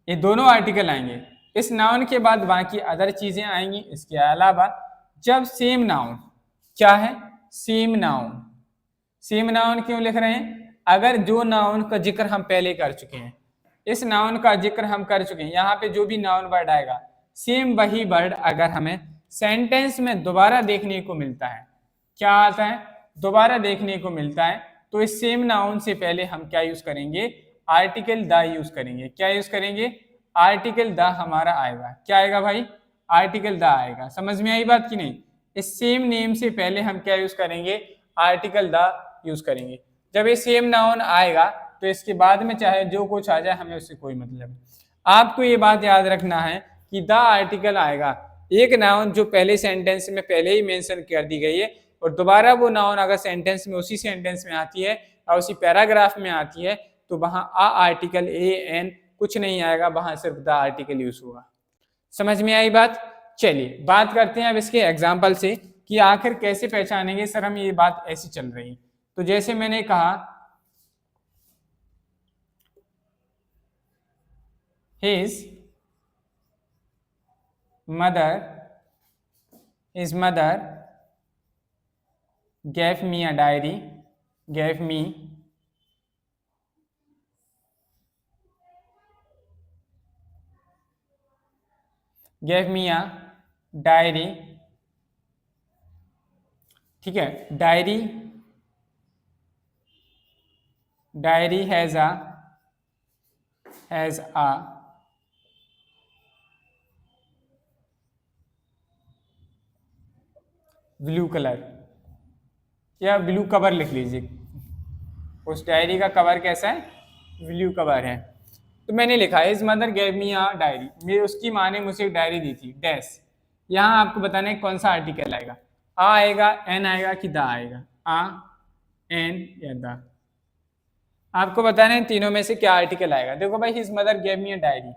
ये दोनों आर्टिकल आएंगे। इस नाउन के बाद बाकी अदर चीजें आएंगी। इसके अलावा जब सेम नाउन, क्या है, सेम नाउन क्यों लिख रहे हैं, अगर जो नाउन का जिक्र हम पहले कर चुके हैं, इस नाउन का जिक्र हम कर चुके हैं, यहाँ पे जो भी नाउन वर्ड आएगा, सेम वही वर्ड अगर हमें सेंटेंस में दोबारा देखने को मिलता है, क्या आता है, दोबारा देखने को मिलता है, तो इस सेम नाउन से पहले हम क्या यूज करेंगे, आर्टिकल द यूज करेंगे। क्या यूज करेंगे, आर्टिकल द हमारा आएगा। क्या आएगा भाई, आर्टिकल द आएगा। समझ में आई बात कि नहीं? इस सेम नेम से पहले हम क्या यूज करेंगे? आर्टिकल द यूज करेंगे। जब ये सेम नाउन आएगा तो इसके बाद में चाहे जो कुछ आ जाए हमें उससे कोई मतलब नहीं। आपको ये बात याद रखना है कि द आर्टिकल आएगा एक नाउन जो पहले सेंटेंस में पहले ही मेंशन कर दी गई है, और दोबारा वो नाउन अगर सेंटेंस में उसी सेंटेंस में आती है और उसी पैराग्राफ में आती है तो वहां आ आर्टिकल ए एन कुछ नहीं आएगा, वहां सिर्फ द आर्टिकल यूज होगा। समझ में आई बात? चलिए बात करते हैं अब इसके एग्जाम्पल से कि आखिर कैसे पहचानेंगे सर हम ये बात ऐसी चल रही है। तो जैसे मैंने कहा his mother gave me a diary, gave me a diary, ठीक है। Diary has a blue colour, या ब्लू कवर लिख लीजिए। उस डायरी का कवर कैसा है? ब्लू कवर है। तो मैंने लिखा है इस mother gave me a diary, मेरी उसकी माँ ने मुझे एक डायरी दी थी डैश। यहाँ आपको बताना है कौन सा आर्टिकल आएगा, आ आएगा, एन आएगा कि दा आएगा? आ, एन या दा। आपको बताना है तीनों में से क्या आर्टिकल आएगा। देखो भाई his mother gave me a diary,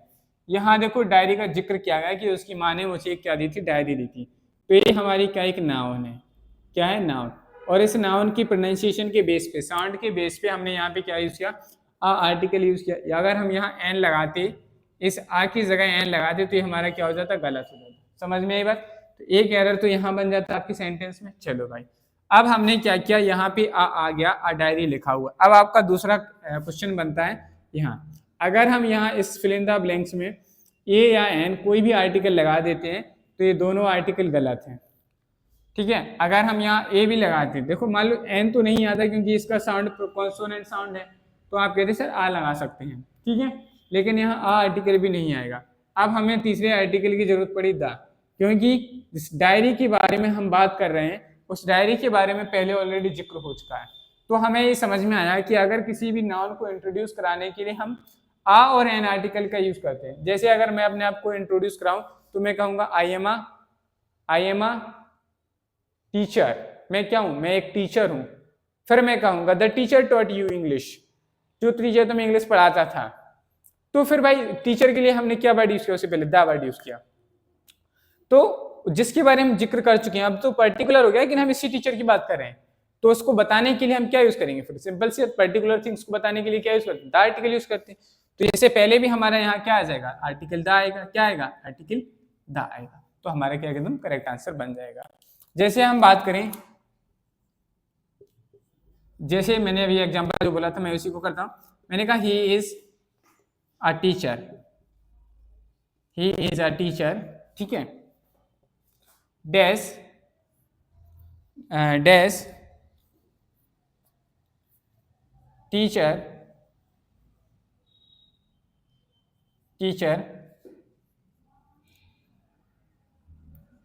यहाँ देखो डायरी का जिक्र किया गया कि उसकी माँ ने मुझे क्या दी थी? डायरी दी थी। तो ये हमारी क्या एक नाउन है, क्या है? नाउन। और इस नाउन की प्रोनाउंसिएशन के बेस पे, साउंड के बेस पे हमने यहाँ पे क्या यूज किया? आ आर्टिकल यूज किया। अगर हम यहाँ एन लगाते, इस आ की जगह एन लगाते तो ये हमारा क्या हो जाता? गलत हो जाता। समझ में आई बात? तो एक एरर तो यहाँ बन जाता आपकी सेंटेंस में। चलो भाई अब हमने क्या किया, यहाँ पे आ गया, आ डायरी लिखा हुआ। अब आपका दूसरा क्वेश्चन बनता है यहाँ, अगर हम यहाँ इस फिल इन द ब्लैंक्स में ए या एन कोई भी आर्टिकल लगा देते हैं तो ये दोनों आर्टिकल गलत हैं, ठीक है। अगर हम यहाँ ए भी लगाते हैं, देखो मान लो एन तो नहीं आता क्योंकि इसका साउंड कॉन्सोनेंट साउंड है, तो आप कहते हैं सर आ लगा सकते हैं, ठीक है। लेकिन यहाँ आ आर्टिकल भी नहीं आएगा। अब हमें तीसरे आर्टिकल की जरूरत पड़ी द, क्योंकि जिस डायरी के बारे में हम बात कर रहे हैं उस डायरी के बारे में पहले ऑलरेडी जिक्र हो चुका है। तो हमें ये समझ में आया कि अगर किसी भी नाउन को इंट्रोड्यूस कराने के लिए हम आ और एन आर्टिकल का यूज करते हैं। जैसे अगर मैं अपने आप को इंट्रोड्यूस कराऊं तो मैं कहूंगा आई एम अ टीचर। मैं क्या हूं? मैं एक टीचर हूं। फिर मैं कहूंगा the teacher taught you English, जो टीचर तुम्हें इंग्लिश पढ़ाता था। तो फिर भाई टीचर के लिए हमने क्या वर्ड यूज किया? उससे पहले द वर्ड यूज किया। तो जिसके बारे में जिक्र कर चुके हैं, अब तो पर्टिकुलर हो गया कि हम इसी टीचर की बात कर रहे हैं, तो उसको बताने के लिए हम क्या यूज करेंगे? फिर सिंपल सी पर्टिकुलर थिंग्स को बताने के लिए क्या यूज करते हैं? द आर्टिकल यूज करते हैं। तो इससे पहले भी हमारा यहाँ क्या आ जाएगा? आर्टिकल द आएगा। क्या आएगा? आर्टिकल द आएगा। तो हमारा क्या एकदम करेक्ट आंसर बन जाएगा। जैसे हम बात करें, जैसे मैंने अभी एग्जांपल जो बोला था मैं उसी को करता हूं। मैंने कहा he is a teacher, he is a teacher, ठीक है। Dash dash teacher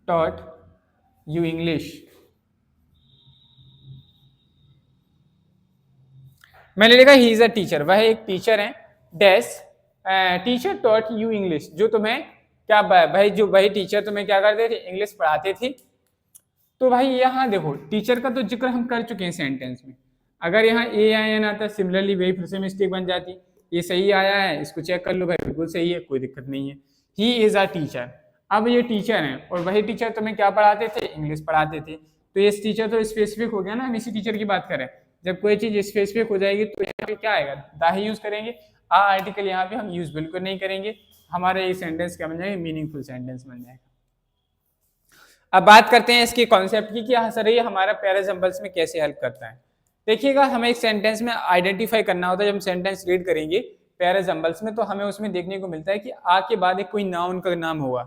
taught you English। मैंने लिखा ही इज अ टीचर, वह एक टीचर है। Dash teacher taught you English, जो तुम्हें क्या भाई, जो वही टीचर तुम्हें क्या करते थे? इंग्लिश पढ़ाते थे। तो भाई यहाँ देखो टीचर का तो जिक्र हम कर चुके हैं सेंटेंस में। अगर यहाँ ए या एन आता सिमिलरली वही फिर से मिस्टेक बन जाती। ये सही आया है, इसको चेक कर लो भाई, बिल्कुल सही है, कोई दिक्कत नहीं है। ही इज अ टीचर, अब ये टीचर है और वही टीचर तुम्हें क्या पढ़ाते थे? इंग्लिश पढ़ाते थे। तो ये टीचर तो स्पेसिफिक हो गया ना, हम इसी टीचर की बात करें। जब कोई चीज स्पेसिफिक हो जाएगी तो यहाँ पे क्या आएगा? द ही यूज करेंगे। आ आर्टिकल यहाँ पे हम यूज बिल्कुल नहीं करेंगे। हमारा ये सेंटेंस क्या बन जाएगा? मीनिंगफुल सेंटेंस बन जाएगा। अब बात करते हैं इसके कॉन्सेप्ट की कि हाँ सर ये हमारा पैराजम्बल्स में कैसे हेल्प करता है। देखिएगा हमें एक सेंटेंस में आइडेंटिफाई करना होता है। जब हम सेंटेंस रीड करेंगे पैराजम्बल्स में तो हमें उसमें देखने को मिलता है कि आ के बाद एक कोई नाउन का नाम होगा,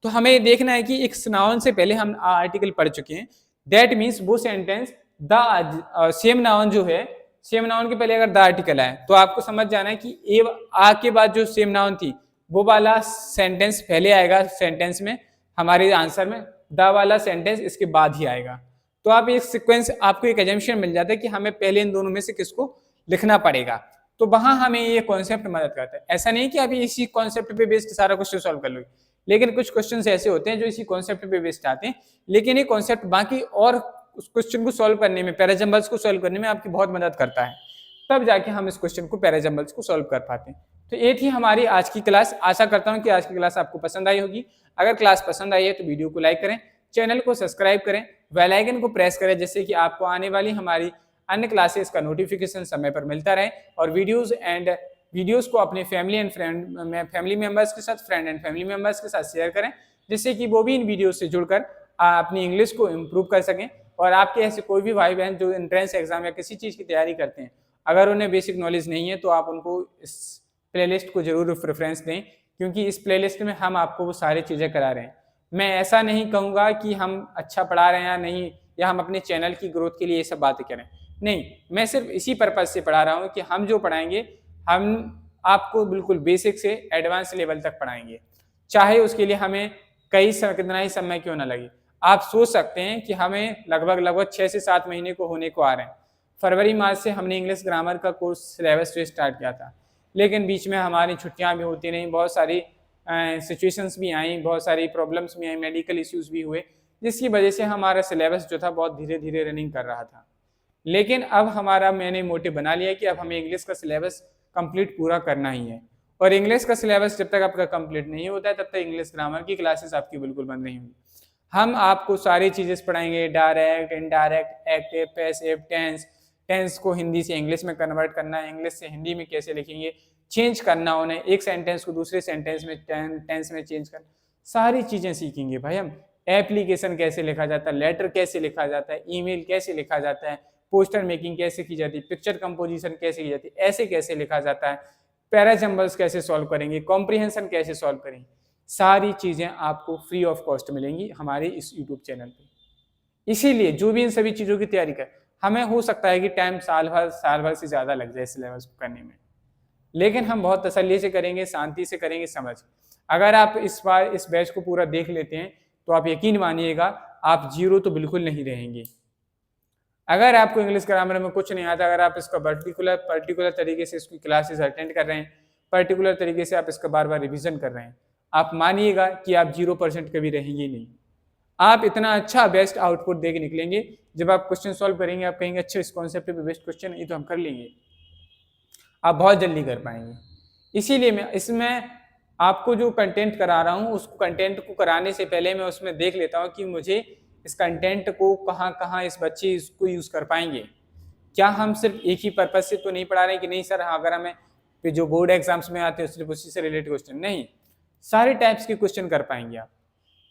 तो हमें देखना है कि एक नाउन से पहले हम आ आर्टिकल पढ़ चुके हैं। दैट मीन्स वो सेंटेंस द सेम नाउन जो है, सेम नाउन के पहले अगर द आर्टिकल आए तो आपको समझ जाना है कि ए आ के बाद जो सेम नाउन थी वो वाला सेंटेंस पहले आएगा सेंटेंस में, हमारे आंसर में द वाला सेंटेंस इसके बाद ही आएगा। तो आप एक सीक्वेंस, आपको एक एजम्पशन मिल जाता है कि हमें पहले इन दोनों में से किसको लिखना पड़ेगा। तो वहां हमें ये कॉन्सेप्ट मदद करता है। ऐसा नहीं कि अभी इसी कॉन्सेप्ट पे बेस्ड सारा क्वेश्चन सॉल्व कर लोगे, लेकिन कुछ क्वेश्चन ऐसे होते हैं जो इसी कॉन्सेप्ट पे बेस्ड आते हैं, लेकिन ये कॉन्सेप्ट बाकी और उस क्वेश्चन को सॉल्व करने में, पैराजम्बल्स को सॉल्व करने में आपकी बहुत मदद करता है। तब जाके हम इस क्वेश्चन को, पैराजम्बल्स को सॉल्व कर पाते हैं। तो ये थी हमारी आज की क्लास। आशा करता हूँ कि आज की क्लास आपको पसंद आई होगी। अगर क्लास पसंद आई है तो वीडियो को लाइक करें, चैनल को सब्सक्राइब करें, बेल आइकन को प्रेस करें, जिससे कि आपको आने वाली हमारी अन्य क्लासेस का नोटिफिकेशन समय पर मिलता रहे। और वीडियोस को अपने फैमिली मेंबर्स के साथ, फ्रेंड एंड फैमिली मेंबर्स के साथ शेयर करें, जिससे कि वो भी इन वीडियो से जुड़कर अपनी इंग्लिश को इम्प्रूव कर सकें। और आपके ऐसे कोई भी भाई बहन जो एंट्रेंस एग्जाम या किसी चीज़ की तैयारी करते हैं, अगर उन्हें बेसिक नॉलेज नहीं है तो आप उनको इस प्लेलिस्ट को जरूर प्रेफरेंस दें, क्योंकि इस प्लेलिस्ट में हम आपको वो सारी चीज़ें करा रहे हैं। मैं ऐसा नहीं कहूँगा कि हम अच्छा पढ़ा रहे हैं या नहीं, या हम अपने चैनल की ग्रोथ के लिए ये सब बातें करें, नहीं। मैं सिर्फ इसी पर्पज से पढ़ा रहा हूँ कि हम जो पढ़ाएंगे, हम आपको बिल्कुल बेसिक से एडवांस लेवल तक पढ़ाएंगे, चाहे उसके लिए हमें कितना ही समय क्यों ना लगे। आप सोच सकते हैं कि हमें लगभग 6 से 7 महीने को होने को आ रहे हैं। फरवरी मार्च से हमने इंग्लिश ग्रामर का कोर्स सिलेबस जो स्टार्ट किया था, लेकिन बीच में हमारी छुट्टियां भी होती रहीं, बहुत सारी सिचुएशंस भी आई, बहुत सारी प्रॉब्लम्स भी आई, मेडिकल इश्यूज भी हुए, जिसकी वजह से हमारा सिलेबस जो था बहुत धीरे धीरे रनिंग कर रहा था। लेकिन अब मैंने मोटिव बना लिया कि अब हमें इंग्लिश का सिलेबस कंप्लीट पूरा करना ही है। और इंग्लिश का सिलेबस जब तक आपका कंप्लीट नहीं होता है, तब तक इंग्लिश ग्रामर की क्लासेस आपकी बिल्कुल बंद नहीं होंगी। हम आपको सारी चीज़ें पढ़ाएंगे, direct, indirect, active, passive, tense को हिंदी से इंग्लिश में कन्वर्ट करना है, इंग्लिश से हिंदी में कैसे लिखेंगे, चेंज करना उन्हें, एक सेंटेंस को दूसरे सेंटेंस में टेंस में चेंज करना, सारी चीज़ें सीखेंगे भाई हम। एप्लीकेशन कैसे लिखा जाता है, लेटर कैसे लिखा जाता है, ईमेल कैसे लिखा जाता है, पोस्टर मेकिंग कैसे की जाती है, पिक्चर कंपोजिशन कैसे की जाती है, ऐसे कैसे लिखा जाता है, पैराजम्बल्स कैसे सॉल्व करेंगे, कॉम्प्रिहेंशन कैसे सॉल्व करेंगे, सारी चीज़ें आपको फ्री ऑफ कॉस्ट मिलेंगी हमारे इस यूट्यूब चैनल पे। इसीलिए जो भी इन सभी चीज़ों की तैयारी कर, हमें हो सकता है कि टाइम साल भर से ज़्यादा लग जाए सिलेबस को करने में, लेकिन हम बहुत तसल्ली से करेंगे, शांति से करेंगे, समझ। अगर आप इस बार इस बैच को पूरा देख लेते हैं तो आप यकीन मानिएगा, आप जीरो तो बिल्कुल नहीं रहेंगे। अगर आपको इंग्लिश ग्रामर में कुछ नहीं आता, अगर आप इसका पर्टिकुलर तरीके से इसकी क्लासेस अटेंड कर रहे हैं, पर्टिकुलर तरीके से आप इसका बार बार रिविजन कर रहे हैं, आप मानिएगा कि आप 0% कभी रहेंगे नहीं। आप इतना अच्छा बेस्ट आउटपुट दे के निकलेंगे, जब आप क्वेश्चन सॉल्व करेंगे आप कहेंगे अच्छा इस कॉन्सेप्ट पे बेस्ट क्वेश्चन है, तो हम कर लेंगे। आप बहुत जल्दी कर पाएंगे। इसीलिए मैं इसमें आपको जो कंटेंट करा रहा हूँ, उस कंटेंट को कराने से पहले मैं उसमें देख लेता हूँ कि मुझे इस कंटेंट को कहाँ इस बच्चे इसको यूज़ कर पाएंगे। क्या हम सिर्फ एक ही पर्पज से तो नहीं पढ़ा रहे हैं कि नहीं सर, अगर हमें जो बोर्ड एग्जाम्स में आते हैं सिर्फ उसी से रिलेटेड क्वेश्चन, नहीं, सारे टाइप्स के क्वेश्चन कर पाएंगे आप।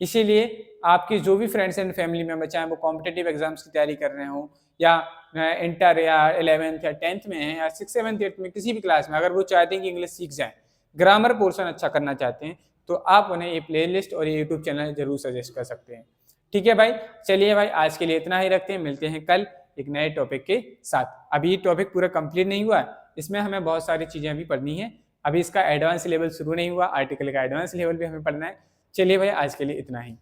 इसीलिए आपके जो भी फ्रेंड्स एंड फैमिली मेंबर, चाहे वो कॉम्पिटेटिव एग्जाम्स की तैयारी कर रहे हो, या इंटर या 11th या 10th में है, या 6th 7th 8th में किसी भी क्लास में, अगर वो चाहते हैं कि इंग्लिश सीख जाए, ग्रामर पोर्शन अच्छा करना चाहते हैं, तो आप उन्हें ये प्लेलिस्ट और ये यूट्यूब चैनल जरूर सजेस्ट कर सकते हैं। ठीक है भाई, चलिए भाई आज के लिए इतना ही रखते हैं, मिलते हैं कल एक नए टॉपिक के साथ। अभी टॉपिक पूरा कंप्लीट नहीं हुआ, इसमें हमें बहुत सारी चीज़ें अभी पढ़नी है। अभी इसका एडवांस लेवल शुरू नहीं हुआ, आर्टिकल का एडवांस लेवल भी हमें पढ़ना है। चलिए भाई आज के लिए इतना ही।